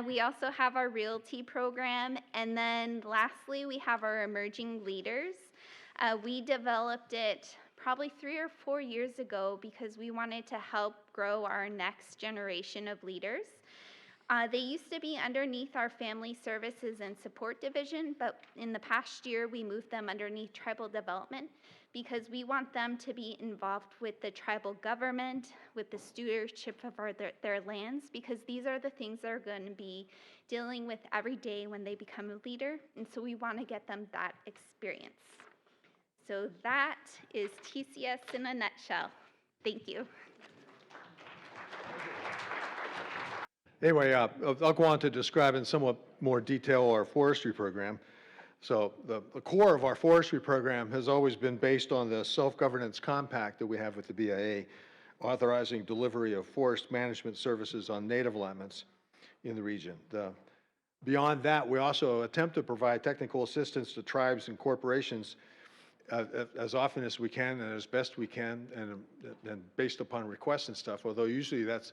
We also have our realty program. And then lastly, we have our emerging leaders. We developed it probably 3 or 4 years ago because we wanted to help grow our next generation of leaders. They used to be underneath our Family Services and Support Division, but in the past year, we moved them underneath Tribal Development because we want them to be involved with the tribal government, with the stewardship of their lands, because these are the things they're going to be dealing with every day when they become a leader, and so we want to get them that experience. So that is TCS in a nutshell. Thank you. Anyway, I'll go on to describe in somewhat more detail our forestry program. So the core of our forestry program has always been based on the self-governance compact that we have with the BIA, authorizing delivery of forest management services on native allotments in the region. Beyond that, we also attempt to provide technical assistance to tribes and corporations as often as we can and as best we can, and based upon requests and stuff, although usually that's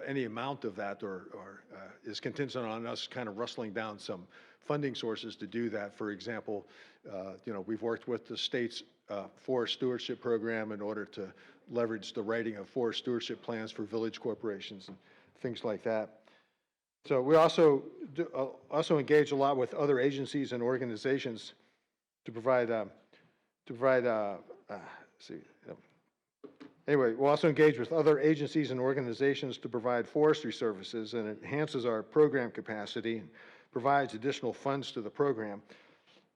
any amount of that or is contingent on us kind of rustling down some funding sources to do that. For example, we've worked with the state's forest stewardship program in order to leverage the writing of forest stewardship plans for village corporations and things like that. So we also engage a lot with other agencies and organizations to provide Anyway, we'll also engage with other agencies and organizations to provide forestry services, and it enhances our program capacity and provides additional funds to the program.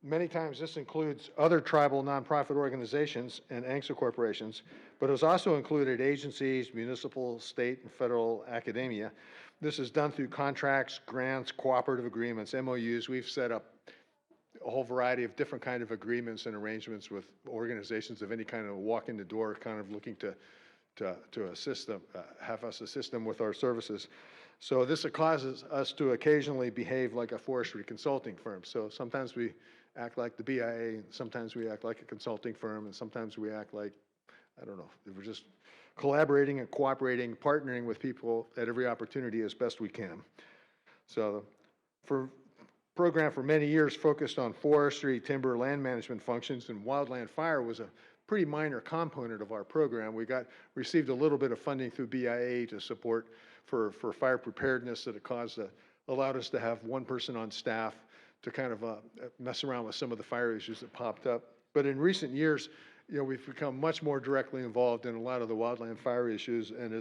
Many times this includes other tribal nonprofit organizations and ANCSA corporations, but has also included agencies, municipal, state, and federal academia. This is done through contracts, grants, cooperative agreements, MOUs. We've set up a whole variety of different kind of agreements and arrangements with organizations of any kind of walk in the door, kind of looking to assist them, have us assist them with our services. So this causes us to occasionally behave like a forestry consulting firm. So sometimes we act like the BIA, and sometimes we act like a consulting firm, and sometimes we act like, I don't know, we're just collaborating and cooperating, partnering with people at every opportunity as best we can. So program for many years focused on forestry, timber, land management functions, and wildland fire was a pretty minor component of our program. We received a little bit of funding through BIA to support for fire preparedness that allowed us to have one person on staff to kind of mess around with some of the fire issues that popped up. But in recent years, we've become much more directly involved in a lot of the wildland fire issues, and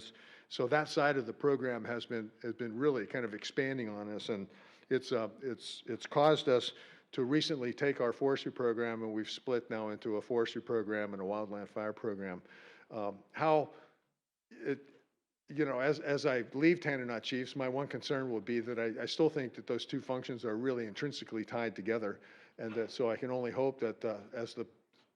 so that side of the program has been really kind of expanding on us, and it's caused us to recently take our forestry program, and we've split now into a forestry program and a wildland fire program. As I leave Tanana Chiefs, my one concern will be that I still think that those two functions are really intrinsically tied together, And so I can only hope that as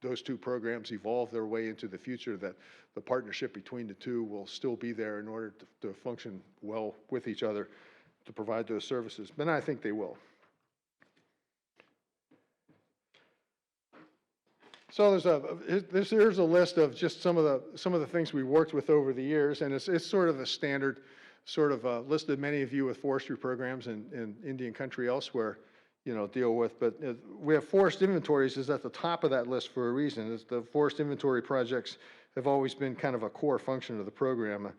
those two programs evolve their way into the future, that the partnership between the two will still be there in order to function well with each other to provide those services. And I think they will. So here's a list of just some of the things we worked with over the years, and it's sort of a standard sort of list that many of you with forestry programs in Indian country elsewhere, deal with. But we have forest inventories is at the top of that list for a reason. The forest inventory projects have always been kind of a core function of the program.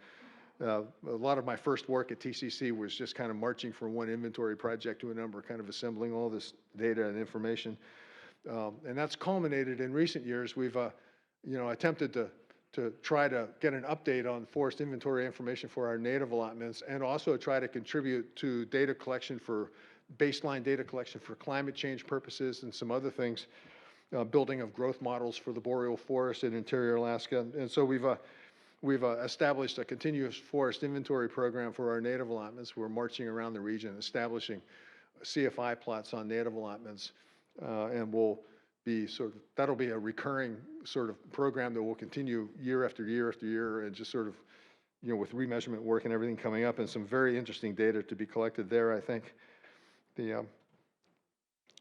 A lot of my first work at TCC was just kind of marching from one inventory project to another, kind of assembling all this data and information. And that's culminated in recent years. We've, attempted to try to get an update on forest inventory information for our native allotments, and also try to contribute to data collection for baseline data collection for climate change purposes and some other things, building of growth models for the boreal forest in interior Alaska. And so we've established a continuous forest inventory program for our native allotments. We're marching around the region, establishing CFI plots on native allotments. And that'll be a recurring sort of program that will continue year after year after year, and just sort of, with remeasurement work and everything coming up, and some very interesting data to be collected there, I think.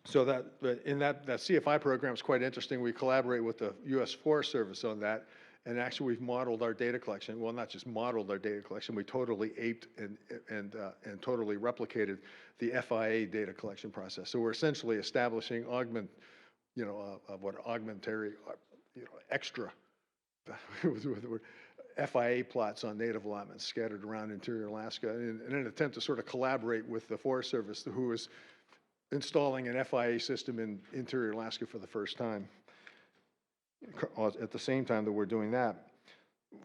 So that CFI program is quite interesting. We collaborate with the U.S. Forest Service on that, and actually we've modeled our data collection. Well, not just modeled our data collection, we totally aped and totally replicated the FIA data collection process. So we're essentially establishing extra FIA plots on native allotments scattered around interior Alaska in an attempt to sort of collaborate with the Forest Service, who is installing an FIA system in interior Alaska for the first time. At the same time that we're doing that,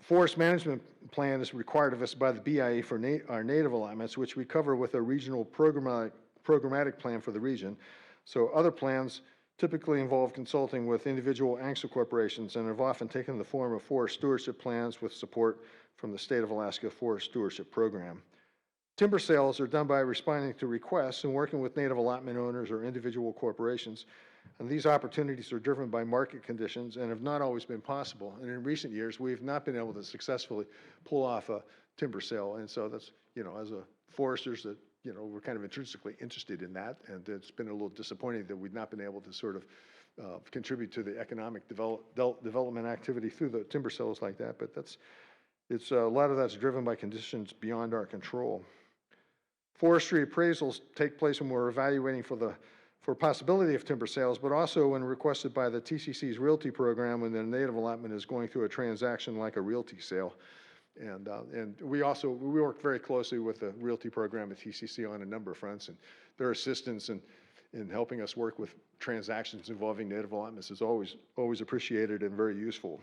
forest management plan is required of us by the BIA for our native allotments, which we cover with a regional programmatic plan for the region. So other plans typically involve consulting with individual ANCSA corporations, and have often taken the form of forest stewardship plans with support from the State of Alaska Forest Stewardship Program. Timber sales are done by responding to requests and working with native allotment owners or individual corporations. And these opportunities are driven by market conditions and have not always been possible. And in recent years, we've not been able to successfully pull off a timber sale. And so that's, as a foresters, that, we're kind of intrinsically interested in that. And it's been a little disappointing that we've not been able to sort of contribute to the economic development activity through the timber sales like that. But it's a lot of that's driven by conditions beyond our control. Forestry appraisals take place when we're evaluating for possibility of timber sales, but also when requested by the TCC's realty program when the native allotment is going through a transaction like a realty sale. And we work very closely with the realty program at TCC on a number of fronts, and their assistance in helping us work with transactions involving native allotments is always appreciated and very useful.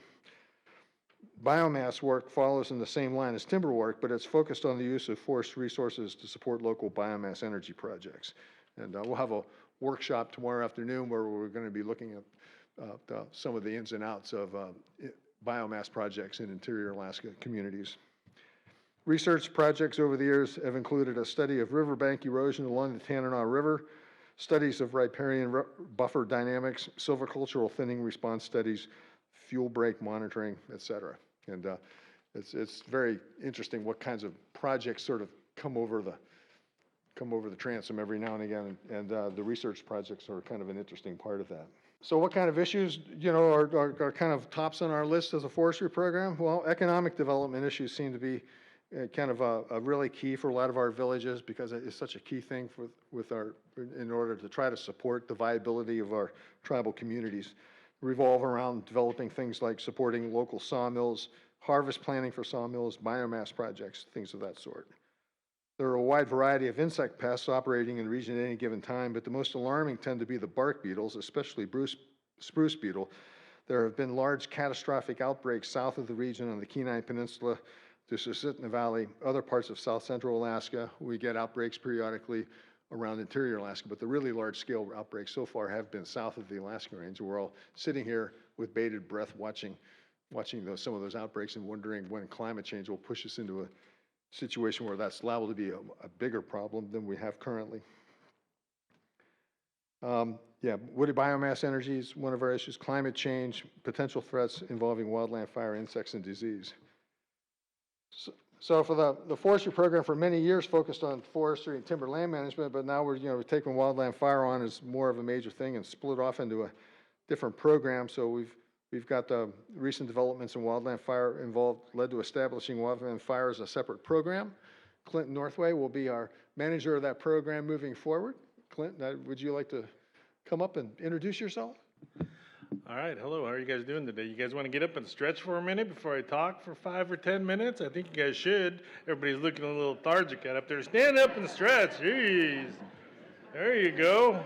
Biomass work follows in the same line as timber work, but it's focused on the use of forest resources to support local biomass energy projects. And we'll have a workshop tomorrow afternoon where we're going to be looking at some of the ins and outs of biomass projects in interior Alaska communities. Research projects over the years have included a study of riverbank erosion along the Tanana River, studies of riparian buffer dynamics, silvicultural thinning response studies, fuel break monitoring, et cetera. And it's very interesting what kinds of projects sort of come over the transom every now and again, and the research projects are kind of an interesting part of that. So what kind of issues, are kind of tops on our list as a forestry program? Well, economic development issues seem to be kind of a really key for a lot of our villages, because it's such a key thing in order to try to support the viability of our tribal communities. Revolve around developing things like supporting local sawmills, harvest planning for sawmills, biomass projects, things of that sort. There are a wide variety of insect pests operating in the region at any given time, but the most alarming tend to be the bark beetles, especially spruce beetle. There have been large catastrophic outbreaks south of the region on the Kenai Peninsula to Susitna Valley, other parts of south central Alaska. We get outbreaks periodically around interior Alaska, but the really large-scale outbreaks so far have been south of the Alaska Range. We're all sitting here with bated breath watching some of those outbreaks and wondering when climate change will push us into a situation where that's liable to be a bigger problem than we have currently. Yeah, woody biomass energy is one of our issues, climate change, potential threats involving wildland fire, insects, and disease. So for the forestry program for many years focused on forestry and timber land management, but now we're taking wildland fire on as more of a major thing and split off into a different program. So we've got the recent developments in wildland fire led to establishing wildland fire as a separate program. Clint Northway will be our manager of that program moving forward. Clint, would you like to come up and introduce yourself? All right, hello, how are you guys doing today? You guys want to get up and stretch for a minute before I talk for 5 or 10 minutes? I think you guys should. Everybody's looking a little lethargic out up there. Stand up and stretch, jeez. There you go.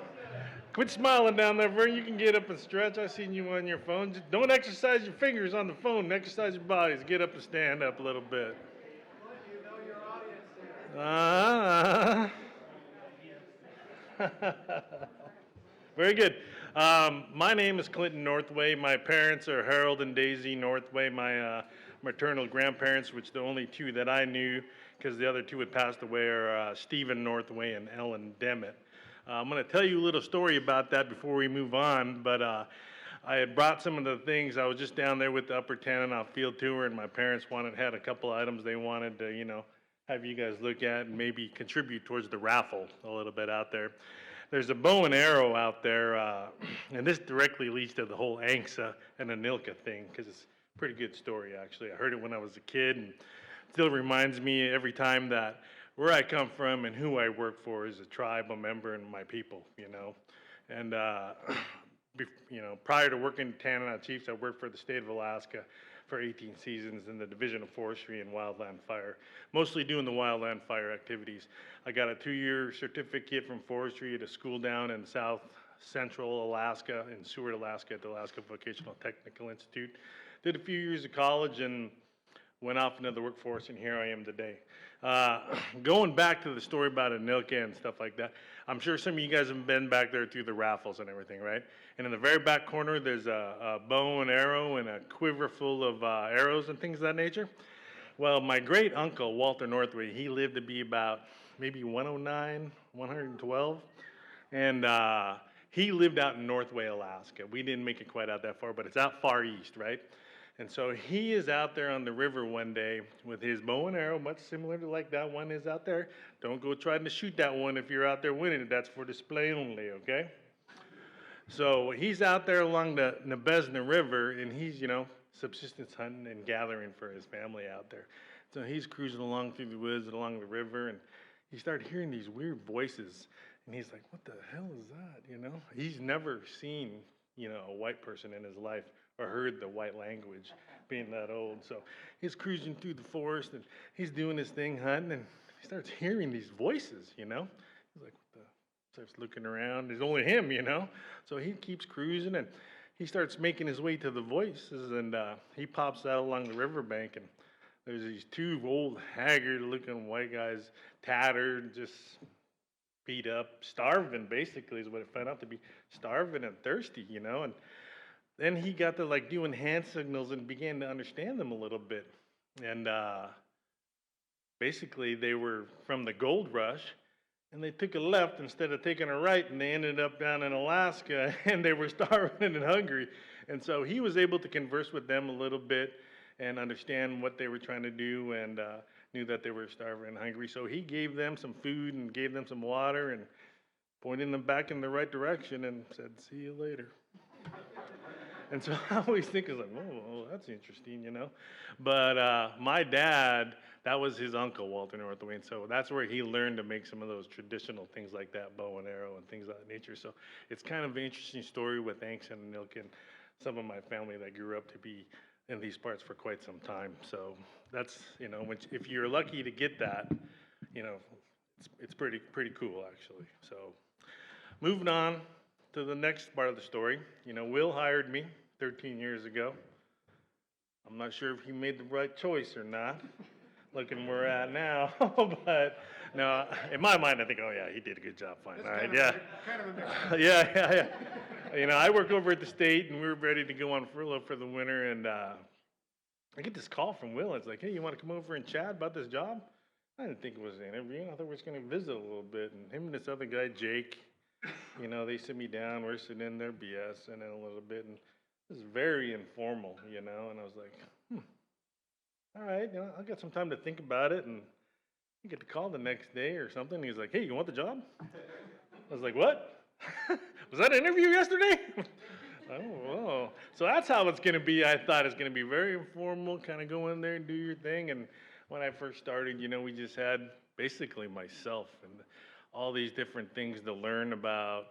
Quit smiling down there, Vern. You can get up and stretch. I seen you on your phone. Just don't exercise your fingers on the phone. Exercise your bodies. Get up and stand up a little bit. Very good. My name is Clinton Northway. My parents are Harold and Daisy Northway, my maternal grandparents, which the only two that I knew, because the other two had passed away, are Stephen Northway and Ellen Demmett. I'm going to tell you a little story about that before we move on, but I had brought some of the things. I was just down there with the Upper Tanana field tour, and my parents had a couple items they wanted to, have you guys look at and maybe contribute towards the raffle a little bit out there. There's a bow and arrow out there, and this directly leads to the whole ANCSA and ANILCA thing, because it's a pretty good story, actually. I heard it when I was a kid, and it still reminds me every time that where I come from and who I work for is a tribe, a member, and my people, And, prior to working in Tanana Chiefs, I worked for the state of Alaska for 18 seasons in the Division of Forestry and Wildland Fire, mostly doing the wildland fire activities. I got a 2-year certificate from forestry at a school down in South Central Alaska, in Seward, Alaska, at the Alaska Vocational Technical Institute. Did a few years of college and went off into the workforce, and here I am today. Going back to the story about ANILCA and stuff like that, I'm sure some of you guys have been back there through the raffles and everything, right? And in the very back corner, there's a bow and arrow and a quiver full of arrows and things of that nature. Well, my great uncle, Walter Northway, he lived to be about maybe 109, 112. And he lived out in Northway, Alaska. We didn't make it quite out that far, but it's out far east, right? And so he is out there on the river one day with his bow and arrow, much similar to like that one is out there. Don't go trying to shoot that one if you're out there winning it. That's for display only, okay? So he's out there along the Nebezna River, and he's, subsistence hunting and gathering for his family out there. So he's cruising along through the woods and along the river, and he started hearing these weird voices. And he's like, what the hell is that, He's never seen, a white person in his life or heard the white language being that old. So he's cruising through the forest, and he's doing his thing hunting, and he starts hearing these voices, He's like, what the? Starts looking around. There's only him, So he keeps cruising, and he starts making his way to the voices, and he pops out along the riverbank, and there's these two old, haggard-looking white guys, tattered, just beat up, starving, basically, is what it found out to be, starving and thirsty, And then he got to doing hand signals and began to understand them a little bit. And basically they were from the gold rush, and they took a left instead of taking a right, and they ended up down in Alaska, and they were starving and hungry. And so he was able to converse with them a little bit and understand what they were trying to do, and knew that they were starving and hungry. So he gave them some food and gave them some water and pointed them back in the right direction and said, see you later. And so I always think, whoa, that's interesting, But my dad, that was his uncle, Walter Northway, and so that's where he learned to make some of those traditional things like that, bow and arrow and things of that nature. So it's kind of an interesting story with ANCSA and ANILCA and some of my family that grew up to be in these parts for quite some time. So that's, if you're lucky to get that, it's pretty cool, actually. So moving on to the next part of the story. Will hired me 13 years ago. I'm not sure if he made the right choice or not, looking where we're at now. But no, in my mind, I think, oh yeah, he did a good job fine. All right, yeah. Yeah. I work over at the state, and we were ready to go on furlough for the winter, and I get this call from Will. It's like, hey, you want to come over and chat about this job? I didn't think it was an interview. I thought we were just going to visit a little bit. And him and this other guy, Jake, You know, they sit me down, we're sitting in there BS and then a little bit, and it was very informal, you know, and I was like, all right, you know, I'll get some time to think about it, and I get the call the next day or something. He's like, hey, you want the job? I was like, what? Was that an interview yesterday? Oh, whoa. So that's how it's going to be. I thought it's going to be very informal, kind of go in there and do your thing. And when I first started, you know, we just had basically myself and all these different things to learn about,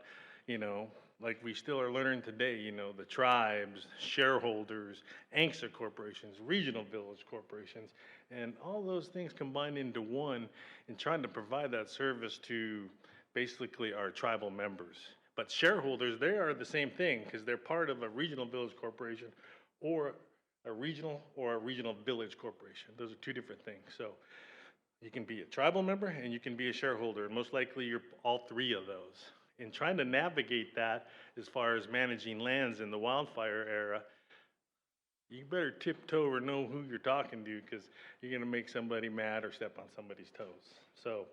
you know, like we still are learning today, you know, the tribes, shareholders, ANCSA corporations, regional village corporations, and all those things combined into one and trying to provide that service to basically our tribal members. But shareholders, they are the same thing because they're part of a regional village corporation or a regional village corporation. Those are two different things. So you can be a tribal member and you can be a shareholder. And most likely you're all three of those. In trying to navigate that as far as managing lands in the wildfire era, you better tiptoe or know who you're talking to because you're going to make somebody mad or step on somebody's toes. So,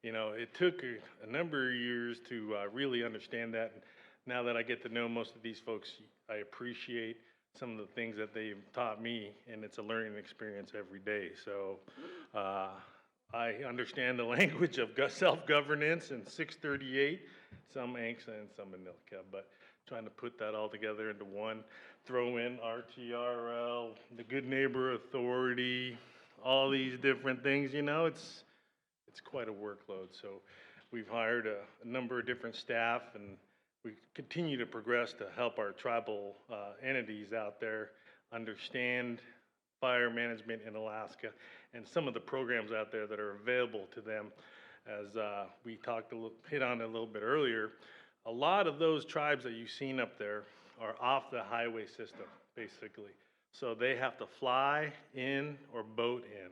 you know, it took a number of years to really understand that. Now that I get to know most of these folks, I appreciate some of the things that they've taught me, and it's a learning experience every day. So I understand the language of self-governance and 638, some ANCSA and some ANILCA, but trying to put that all together into one, throw in RTRL, the Good Neighbor Authority, all these different things, you know, it's quite a workload. So we've hired a number of different staff, and we continue to progress to help our tribal entities out there understand fire management in Alaska and some of the programs out there that are available to them. As we hit on a little bit earlier, a lot of those tribes that you've seen up there are off the highway system, basically. So they have to fly in or boat in.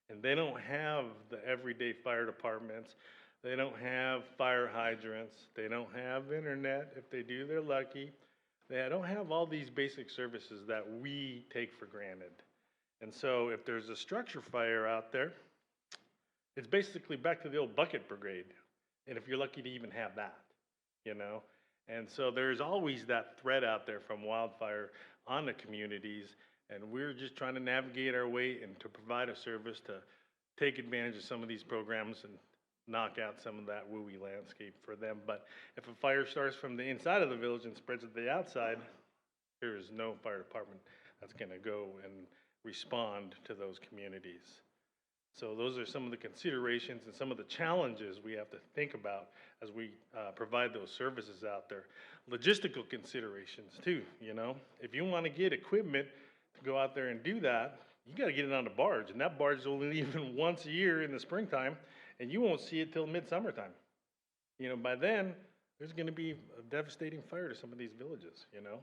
And they don't have the everyday fire departments. They don't have fire hydrants. They don't have internet. If they do, they're lucky. They don't have all these basic services that we take for granted. And so if there's a structure fire out there, it's basically back to the old bucket brigade. And if you're lucky to even have that, you know? And so there's always that threat out there from wildfire on the communities. And we're just trying to navigate our way and to provide a service to take advantage of some of these programs and knock out some of that wooey landscape for them. But if a fire starts from the inside of the village and spreads to the outside, there is no fire department that's going to go and respond to those communities. So those are some of the considerations and some of the challenges we have to think about as we provide those services out there. Logistical considerations too, you know. If you want to get equipment to go out there and do that, you got to get it on the barge, and that barge is only leaving once a year in the springtime, and you won't see it till mid-summertime. You know, by then, there's going to be a devastating fire to some of these villages, you know.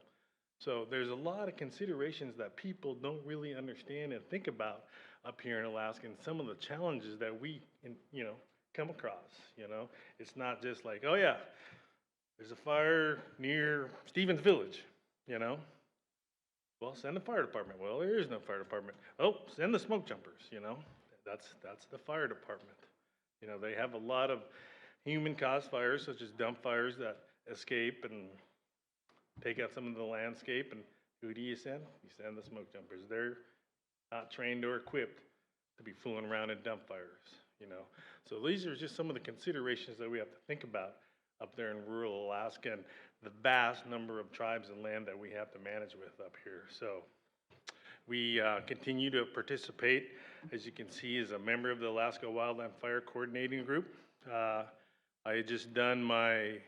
So there's a lot of considerations that people don't really understand and think about up here in Alaska, and some of the challenges that we, you know, come across, you know. It's not just like, oh yeah, there's a fire near Stevens Village, you know. Well, send the fire department. Well, there is no fire department. Oh, send the smoke jumpers, you know. That's the fire department. You know, they have a lot of human-caused fires, such as dump fires that escape and take out some of the landscape. And who do you send? You send the smoke jumpers. They're not trained or equipped to be fooling around in dump fires, you know. So these are just some of the considerations that we have to think about up there in rural Alaska, and the vast number of tribes and land that we have to manage with up here. So we continue to participate, as you can see, as a member of the Alaska Wildland Fire Coordinating Group. I had just done my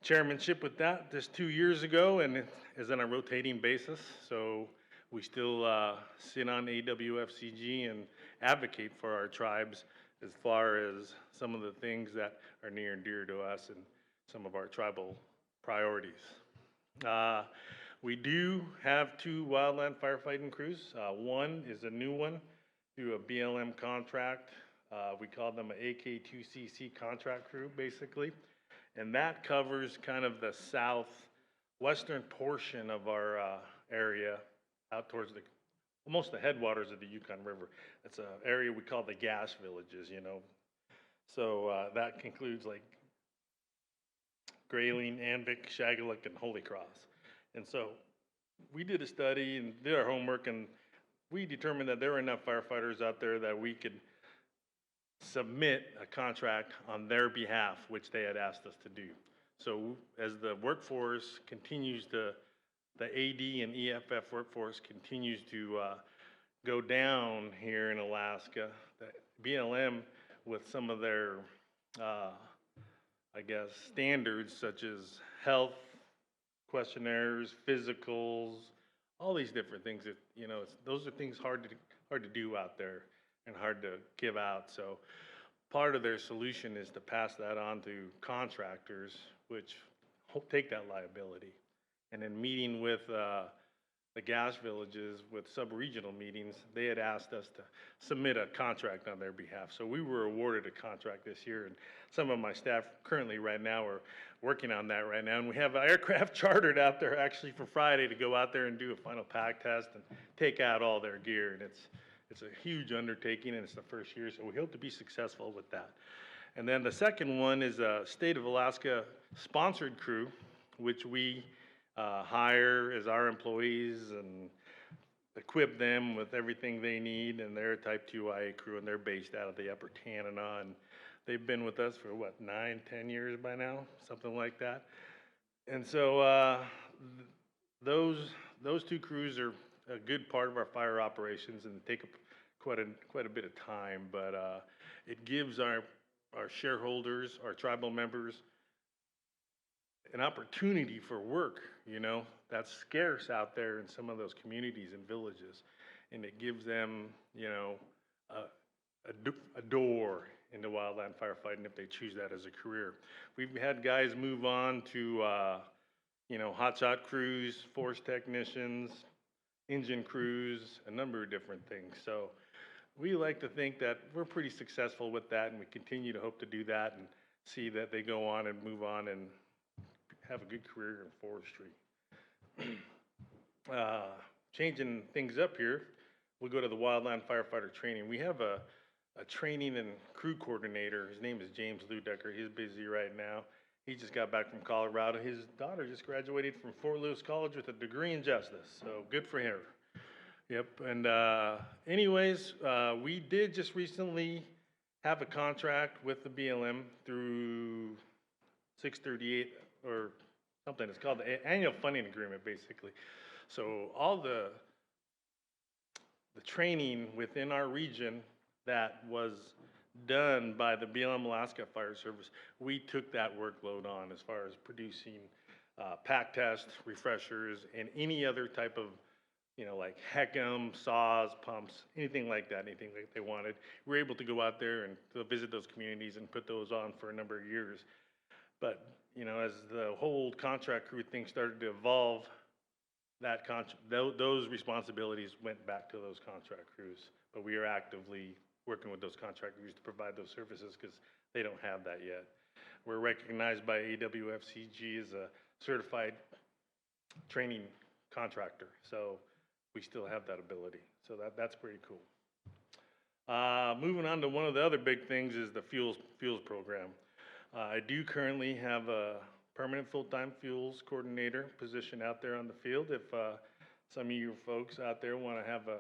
chairmanship with that just 2 years ago, and it is on a rotating basis. So we still sit on AWFCG and advocate for our tribes as far as some of the things that are near and dear to us and some of our tribal priorities. We do have 2 wildland firefighting crews. One is a new one through a BLM contract. We call them an AK2CC contract crew, basically. And that covers kind of the southwestern portion of our area out towards almost the headwaters of the Yukon River. It's an area we call the gas villages, you know. So that concludes like Grayling, Anvik, Shagaluk, and Holy Cross. And so we did a study and did our homework, and we determined that there were enough firefighters out there that we could submit a contract on their behalf, which they had asked us to do. So as the workforce continues to, the AD and EFF workforce continues to go down here in Alaska, the BLM, with some of their, I guess, standards such as health questionnaires, physicals, all these different things that, those are things hard to do out there and hard to give out. So part of their solution is to pass that on to contractors, which take that liability. And then meeting with the gas villages with sub-regional meetings, they had asked us to submit a contract on their behalf. So we were awarded a contract this year, and some of my staff currently right now are working on that right now. And we have an aircraft chartered out there actually for Friday to go out there and do a final pack test and take out all their gear. And it's a huge undertaking, and it's the first year, so we hope to be successful with that. And then the second one is a State of Alaska sponsored crew, which we hire as our employees and equip them with everything they need. And they're a Type 2IA crew, and they're based out of the Upper Tanana. And they've been with us for, 9-10 years by now, something like that. And so those two crews are a good part of our fire operations and take up quite a bit of time. But it gives our shareholders, our tribal members, an opportunity for work, that's scarce out there in some of those communities and villages. And it gives them, a door into wildland firefighting if they choose that as a career. We've had guys move on to, hotshot crews, force technicians, engine crews, a number of different things. So we like to think that we're pretty successful with that, and we continue to hope to do that and see that they go on and move on and have a good career in forestry. Changing things up here, we'll go to the wildland firefighter training. We have a training and crew coordinator. His name is James Ludecker. He's busy right now. He just got back from Colorado. His daughter just graduated from Fort Lewis College with a degree in justice, so good for her. Yep, and anyways, we did just recently have a contract with the BLM through 638 or something. It's called the annual funding agreement, basically. So all the training within our region that was done by the BLM Alaska Fire Service, we took that workload on as far as producing pack tests, refreshers, and any other type of, like HECM, saws, pumps, anything like that, anything that they wanted. We were able to go out there and to visit those communities and put those on for a number of years. But, as the whole contract crew thing started to evolve, those responsibilities went back to those contract crews. But we are actively working with those contract crews to provide those services because they don't have that yet. We're recognized by AWFCG as a certified training contractor. So we still have that ability. So that's pretty cool. Moving on to one of the other big things is the fuels program. I do currently have a permanent full-time fuels coordinator position out there on the field. If some of you folks out there want to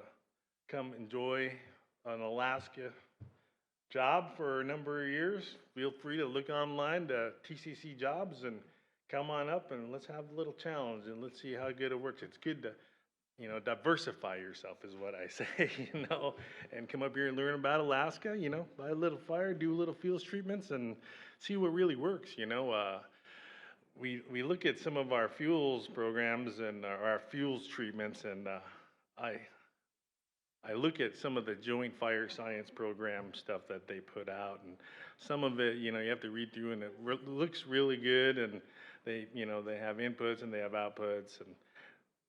come enjoy an Alaska job for a number of years, feel free to look online to TCC jobs and come on up and let's have a little challenge and let's see how good it works. It's good to, diversify yourself is what I say, and come up here and learn about Alaska, buy a little fire, do a little fuels treatments and see what really works, We look at some of our fuels programs and our fuels treatments, and I look at some of the joint fire science program stuff that they put out, and some of it, you have to read through, and it looks really good, and they have inputs and they have outputs, and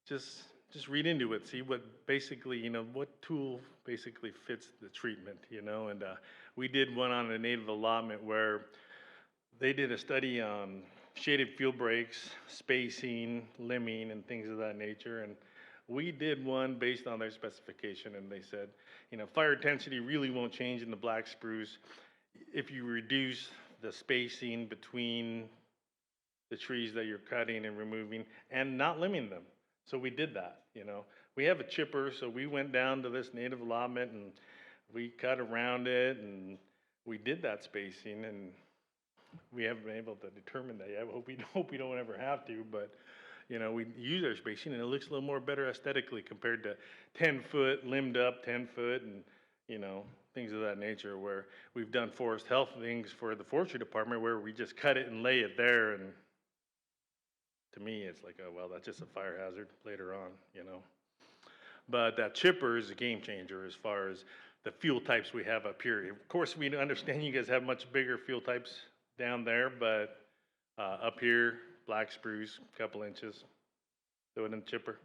just read into it, see what basically, what tool basically fits the treatment, and we did one on a native allotment where they did a study on shaded fuel breaks, spacing, limbing, and things of that nature. And we did one based on their specification, and they said, fire intensity really won't change in the black spruce if you reduce the spacing between the trees that you're cutting and removing and not limiting them. So we did that, you know. We have a chipper, so we went down to this native allotment and we cut around it and we did that spacing, and we haven't been able to determine that yet. I hope we don't ever have to, but you know, we use our spacing and it looks a little more better aesthetically compared to 10-foot, limbed up 10-foot and, you know, things of that nature, where we've done forest health things for the forestry department where we just cut it and lay it there, and to me it's like, oh well, that's just a fire hazard later on, you know. But that chipper is a game changer as far as the fuel types we have up here. Of course, we understand you guys have much bigger fuel types down there, but up here, black spruce, couple inches, throw it in the chipper,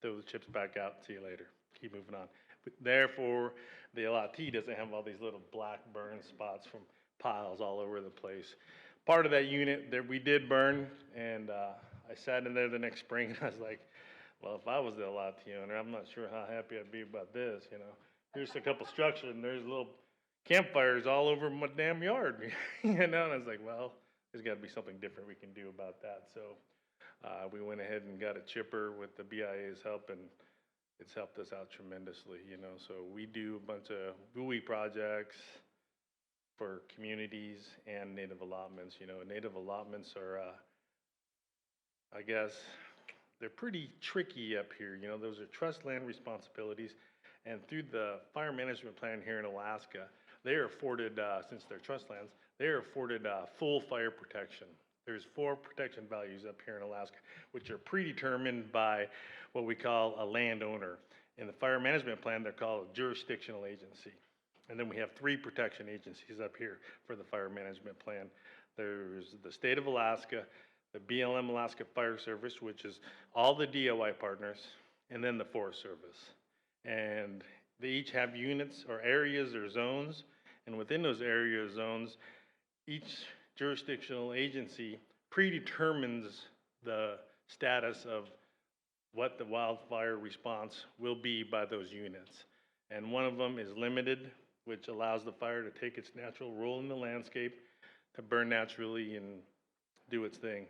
throw the chips back out, see you later, keep moving on. But therefore, the LIT doesn't have all these little black burn spots from piles all over the place. Part of that unit that we did burn, and I sat in there the next spring and I was like, well, if I was the LIT owner, I'm not sure how happy I'd be about this, you know. Here's a couple structures and there's little campfires all over my damn yard, you know, and I was like, well, there's got to be something different we can do about that. So we went ahead and got a chipper with the BIA's help, and it's helped us out tremendously, you know. So we do a bunch of buoy projects for communities and native allotments. You know, native allotments are, I guess, they're pretty tricky up here. You know, those are trust land responsibilities. And through the fire management plan here in Alaska, they are afforded, since they're trust lands, they are afforded full fire protection. There's 4 protection values up here in Alaska, which are predetermined by what we call a landowner. In the fire management plan, they're called a jurisdictional agency. And then we have 3 protection agencies up here for the fire management plan. There's the state of Alaska, the BLM Alaska Fire Service, which is all the DOI partners, and then the Forest Service. And they each have units or areas or zones, and within those area zones, each jurisdictional agency predetermines the status of what the wildfire response will be by those units. And one of them is limited, which allows the fire to take its natural role in the landscape, to burn naturally and do its thing.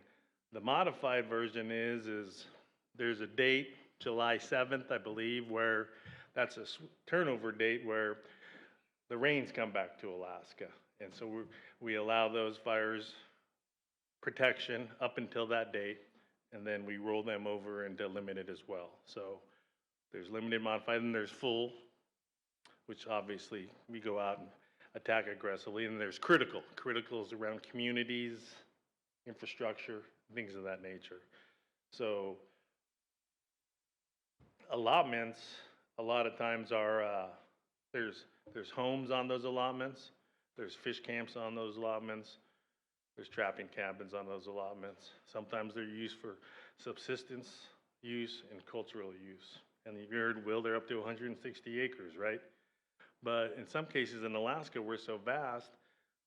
The modified version is there's a date, July 7th, I believe, where that's a turnover date where the rains come back to Alaska. And so we allow those fires protection up until that date, and then we roll them over into limited as well. So there's limited, modified, and there's full, which obviously we go out and attack aggressively. And there's critical. Critical is around communities, infrastructure, things of that nature. So allotments, a lot of times are, there's homes on those allotments, there's fish camps on those allotments, there's trapping cabins on those allotments. Sometimes they're used for subsistence use and cultural use. And you heard, Will, they're up to 160 acres, right? But in some cases in Alaska, we're so vast,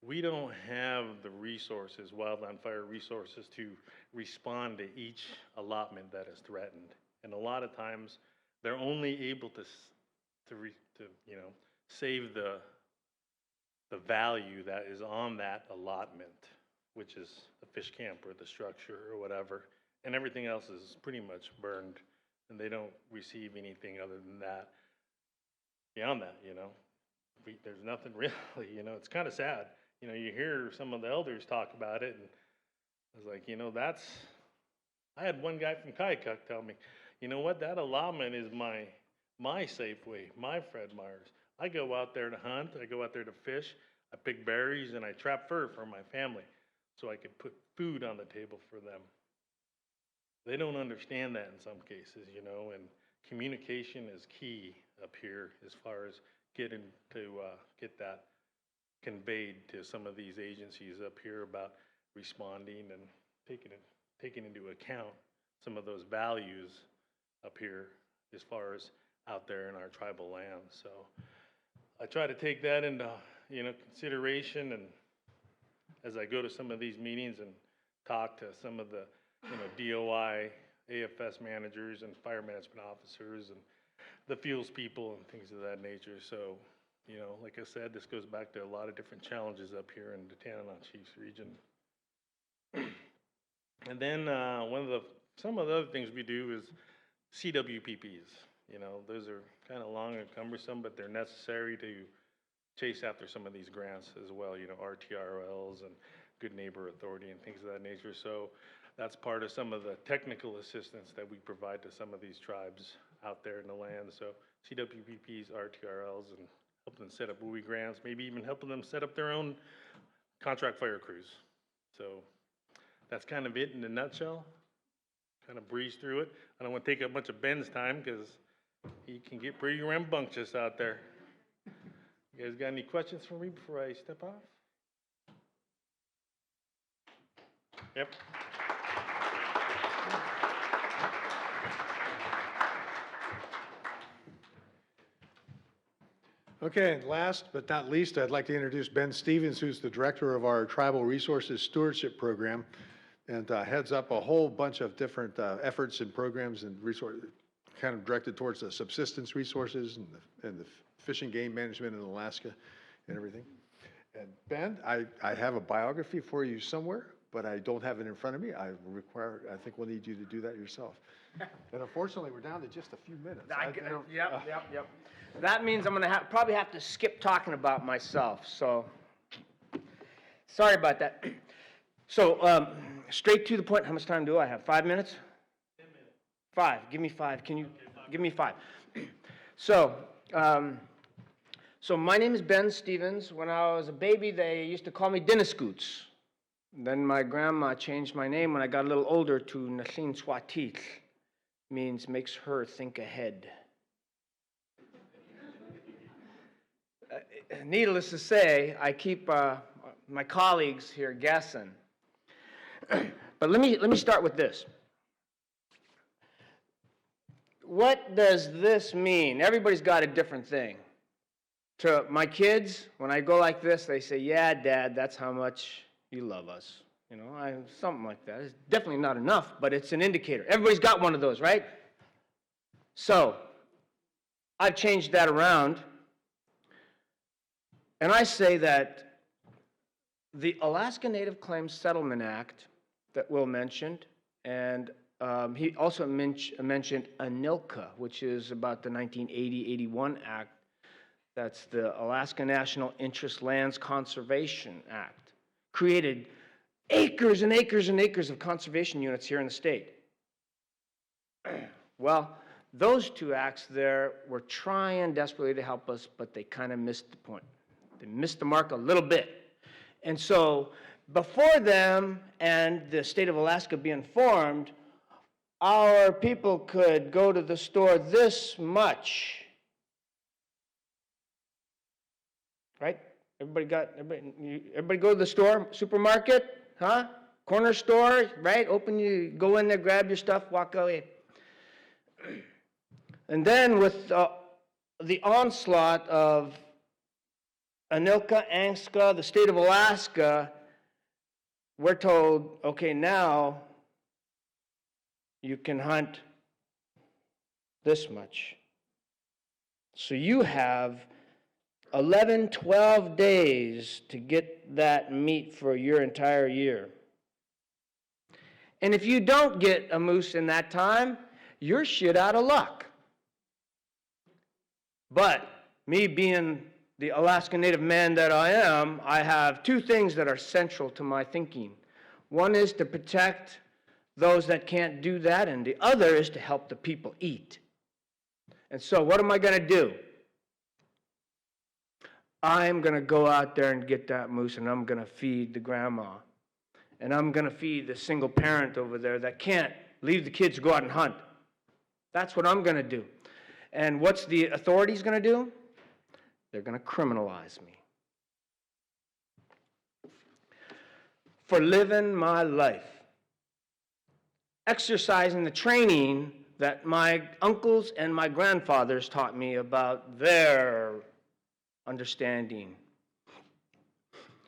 we don't have the resources, wildland fire resources, to respond to each allotment that is threatened. And a lot of times, they're only able to you know, save the value that is on that allotment, which is the fish camp or the structure or whatever, and everything else is pretty much burned, and they don't receive anything other than that. Beyond that, you know, there's nothing really, you know, it's kind of sad. You know, you hear some of the elders talk about it, and I was like, you know, I had one guy from Kayakuk tell me, you know what, that allotment is my Safeway, my Fred Meyer's. I go out there to hunt, I go out there to fish, I pick berries, and I trap fur for my family so I can put food on the table for them. They don't understand that in some cases, you know, and communication is key up here as far as getting to get that conveyed to some of these agencies up here about responding and taking into account some of those values up here as far as out there in our tribal land. So I try to take that into, you know, consideration, and as I go to some of these meetings and talk to some of the, you know, DOI, AFS managers and fire management officers and the fuels people and things of that nature. So, you know, like I said, this goes back to a lot of different challenges up here in the Tanana Chiefs region. And then some of the other things we do is CWPPs. You know, those are kind of long and cumbersome, but they're necessary to chase after some of these grants as well. You know, RTRLs and Good Neighbor Authority and things of that nature. So that's part of some of the technical assistance that we provide to some of these tribes out there in the land. So CWPPs, RTRLs, and helping them set up WUI grants, maybe even helping them set up their own contract fire crews. So that's kind of it in a nutshell. Kind of breeze through it. I don't want to take up much of Ben's time because he can get pretty rambunctious out there. You guys got any questions for me before I step off? Yep. Okay, and last but not least, I'd like to introduce Ben Stevens, who's the director of our Tribal Resources Stewardship Program, and heads up a whole bunch of different efforts and programs and resources, kind of directed towards the subsistence resources and the fishing game management in Alaska and everything. And Ben, I have a biography for you somewhere, but I don't have it in front of me. I think we'll need you to do that yourself. And unfortunately, we're down to just a few minutes. Yep. That means I'm going to probably have to skip talking about myself. So, sorry about that. So, straight to the point. How much time do I have? 5 minutes? 10 minutes. 5. Give me 5. Can you give me 5? So, my name is Ben Stevens. When I was a baby, they used to call me Dinniscoots. Then my grandma changed my name when I got a little older to Nasin Swatit. Means makes her think ahead. Needless to say, I keep my colleagues here guessing. But let me start with this. What does this mean? Everybody's got a different thing. To my kids, when I go like this, they say, "Yeah, Dad, that's how much you love us." You know, something like that. It's definitely not enough, but it's an indicator. Everybody's got one of those, right? So, I've changed that around. And I say that the Alaska Native Claims Settlement Act that Will mentioned, and he also mentioned ANILCA, which is about the 1980-81 Act. That's the Alaska National Interest Lands Conservation Act. Created acres and acres and acres of conservation units here in the state. Well, those two acts there were trying desperately to help us, but they kind of missed the point. They missed the mark a little bit. And so before them and the state of Alaska being formed, our people could go to the store this much. Right? Everybody go to the store, supermarket, huh? Corner store, right? Open, you go in there, grab your stuff, walk away. And then with the onslaught of ANILCA, ANGSCA, the state of Alaska, we're told, okay, now you can hunt this much. So you have 11, 12 days to get that meat for your entire year. And if you don't get a moose in that time, you're shit out of luck. But me being the Alaska Native man that I am, I have two things that are central to my thinking. One is to protect those that can't do that, and the other is to help the people eat. And so what am I going to do? I'm going to go out there and get that moose, and I'm going to feed the grandma. And I'm going to feed the single parent over there that can't leave the kids to go out and hunt. That's what I'm going to do. And what's the authorities going to do? They're going to criminalize me for living my life, exercising the training that my uncles and my grandfathers taught me about their understanding.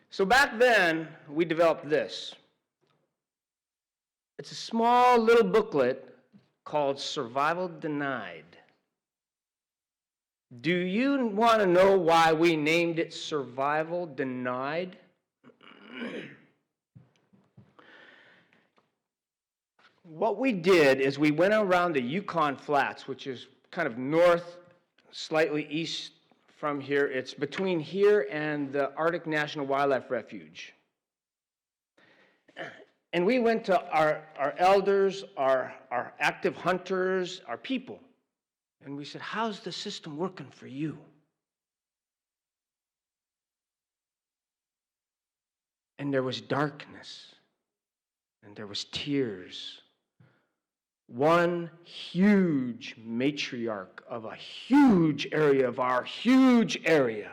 So back then, we developed this. It's a small little booklet called Survival Denied. Do you want to know why we named it Survival Denied? What we did is we went around the Yukon Flats, which is kind of north, slightly east from here. It's between here and the Arctic National Wildlife Refuge. And we went to our elders, our active hunters, our people, and we said, how's the system working for you? And there was darkness, and there was tears. One huge matriarch of a huge area of our huge area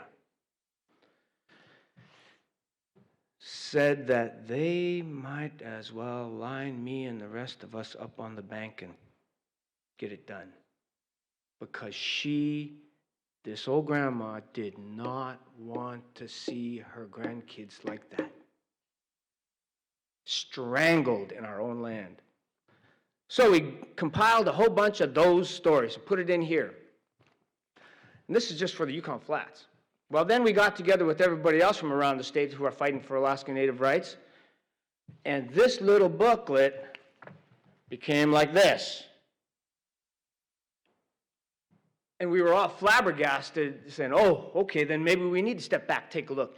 said that they might as well line me and the rest of us up on the bank and get it done. Because this old grandma, did not want to see her grandkids like that. Strangled in our own land. So we compiled a whole bunch of those stories and put it in here. And this is just for the Yukon Flats. Well, then we got together with everybody else from around the state who are fighting for Alaska Native rights. And this little booklet became like this. And we were all flabbergasted, saying, oh, okay, then maybe we need to step back, take a look.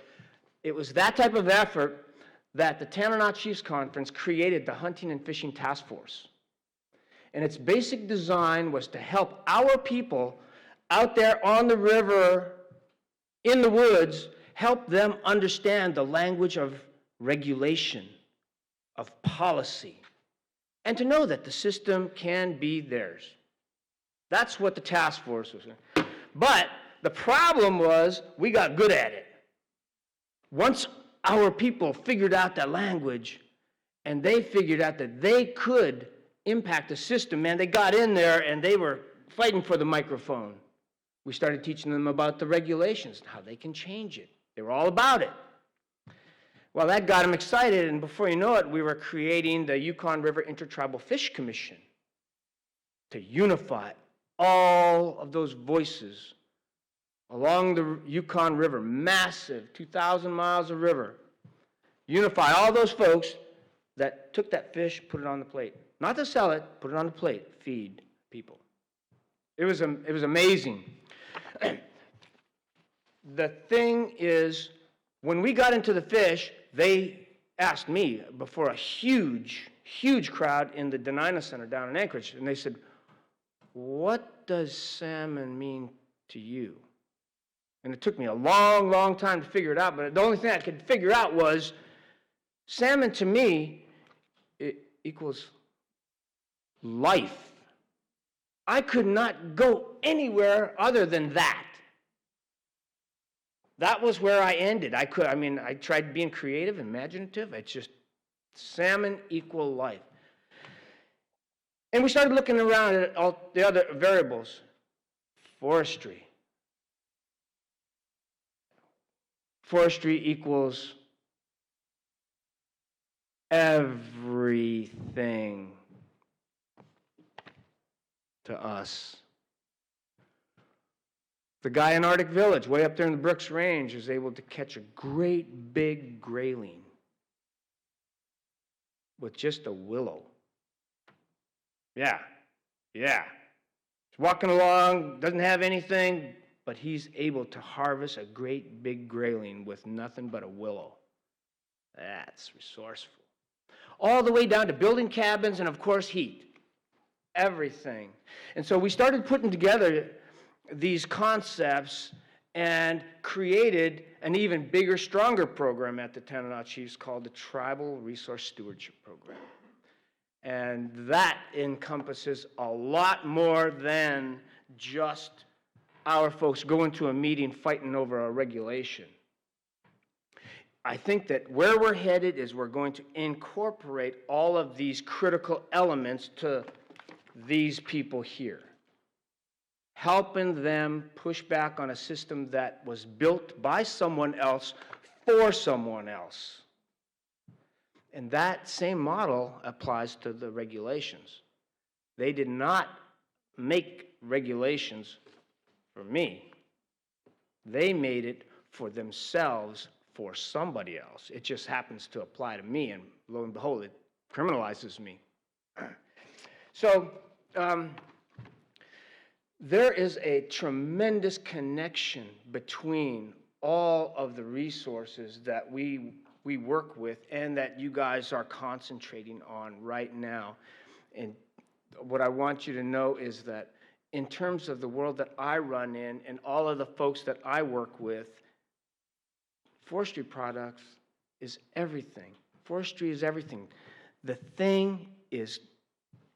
It was that type of effort that the Tanana Chiefs Conference created the Hunting and Fishing Task Force. And its basic design was to help our people out there on the river, in the woods, help them understand the language of regulation, of policy, and to know that the system can be theirs. That's what the task force was. But the problem was we got good at it. Once our people figured out that language, and they figured out that they could impact the system, man, they got in there and they were fighting for the microphone. We started teaching them about the regulations, how they can change it. They were all about it. Well, that got them excited, and before you know it, we were creating the Yukon River Intertribal Fish Commission to unify all of those voices along the Yukon River, massive 2,000 miles of river. Unify all those folks that took that fish, put it on the plate. Not to sell it, put it on the plate, feed people. It was amazing. The thing is, when we got into the fish, they asked me before a huge, huge crowd in the Denina Center down in Anchorage, and they said, what does salmon mean to you? And it took me a long, long time to figure it out, but the only thing I could figure out was salmon to me, it equals life. I could not go anywhere other than that. That was where I ended. I tried being creative, imaginative. It's just salmon equal life. And we started looking around at all the other variables. Forestry. Forestry equals everything to us. The guy in Arctic Village, way up there in the Brooks Range, is able to catch a great big grayling with just a willow. Yeah. He's walking along, doesn't have anything, but he's able to harvest a great big grayling with nothing but a willow. That's resourceful. All the way down to building cabins and, of course, heat. Everything. And so we started putting together these concepts and created an even bigger, stronger program at the Tanana Chiefs called the Tribal Resource Stewardship Program. And that encompasses a lot more than just our folks going to a meeting fighting over a regulation. I think that where we're headed is we're going to incorporate all of these critical elements to these people here, helping them push back on a system that was built by someone else for someone else. And that same model applies to the regulations. They did not make regulations for me. They made it for themselves, for somebody else. It just happens to apply to me, and lo and behold, it criminalizes me. So, there is a tremendous connection between all of the resources that we work with and that you guys are concentrating on right now. And what I want you to know is that in terms of the world that I run in and all of the folks that I work with, forestry products is everything. Forestry is everything. The thing is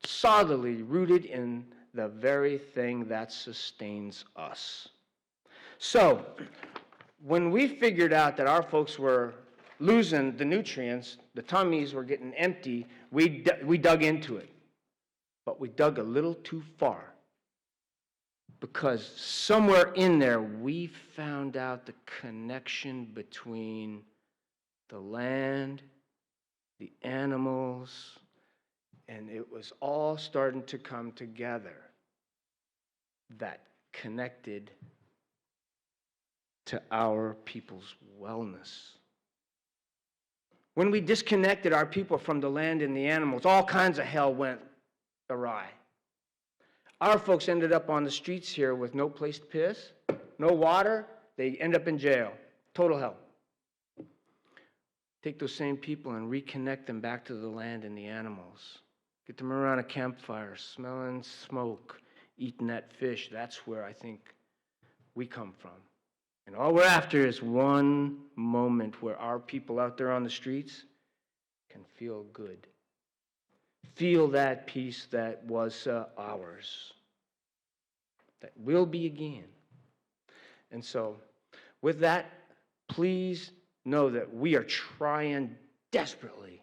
solidly rooted in the very thing that sustains us. So, when we figured out that our folks were losing the nutrients, the tummies were getting empty, we dug into it. But we dug a little too far. Because somewhere in there, we found out the connection between the land, the animals, and it was all starting to come together that connected to our people's wellness. When we disconnected our people from the land and the animals, all kinds of hell went awry. Our folks ended up on the streets here with no place to piss, no water. They end up in jail. Total hell. Take those same people and reconnect them back to the land and the animals. Get them around a campfire, smelling smoke, eating that fish. That's where I think we come from. And all we're after is one moment where our people out there on the streets can feel good. Feel that peace that was ours, that will be again. And so, with that, please know that we are trying desperately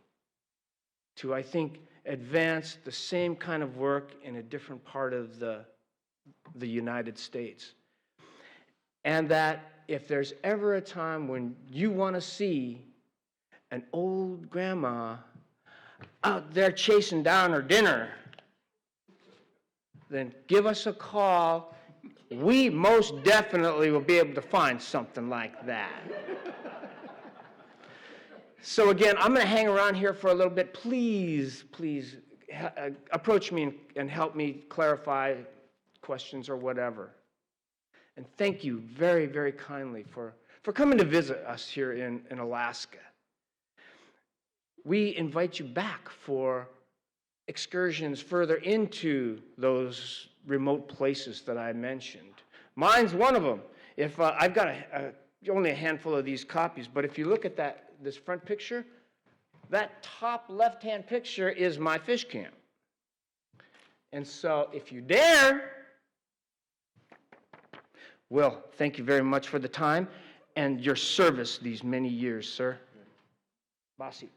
to, I think, advance the same kind of work in a different part of the United States. And that if there's ever a time when you want to see an old grandma out there chasing down her dinner, then give us a call. We most definitely will be able to find something like that. So again, I'm going to hang around here for a little bit. Please approach me and help me clarify questions or whatever. And thank you very, very kindly for coming to visit us here in Alaska. We invite you back for excursions further into those remote places that I mentioned. Mine's one of them. If I've got only a handful of these copies, but if you look at this front picture, that top left-hand picture is my fish camp. And so if you dare, well, thank you very much for the time and your service these many years, sir. Basi.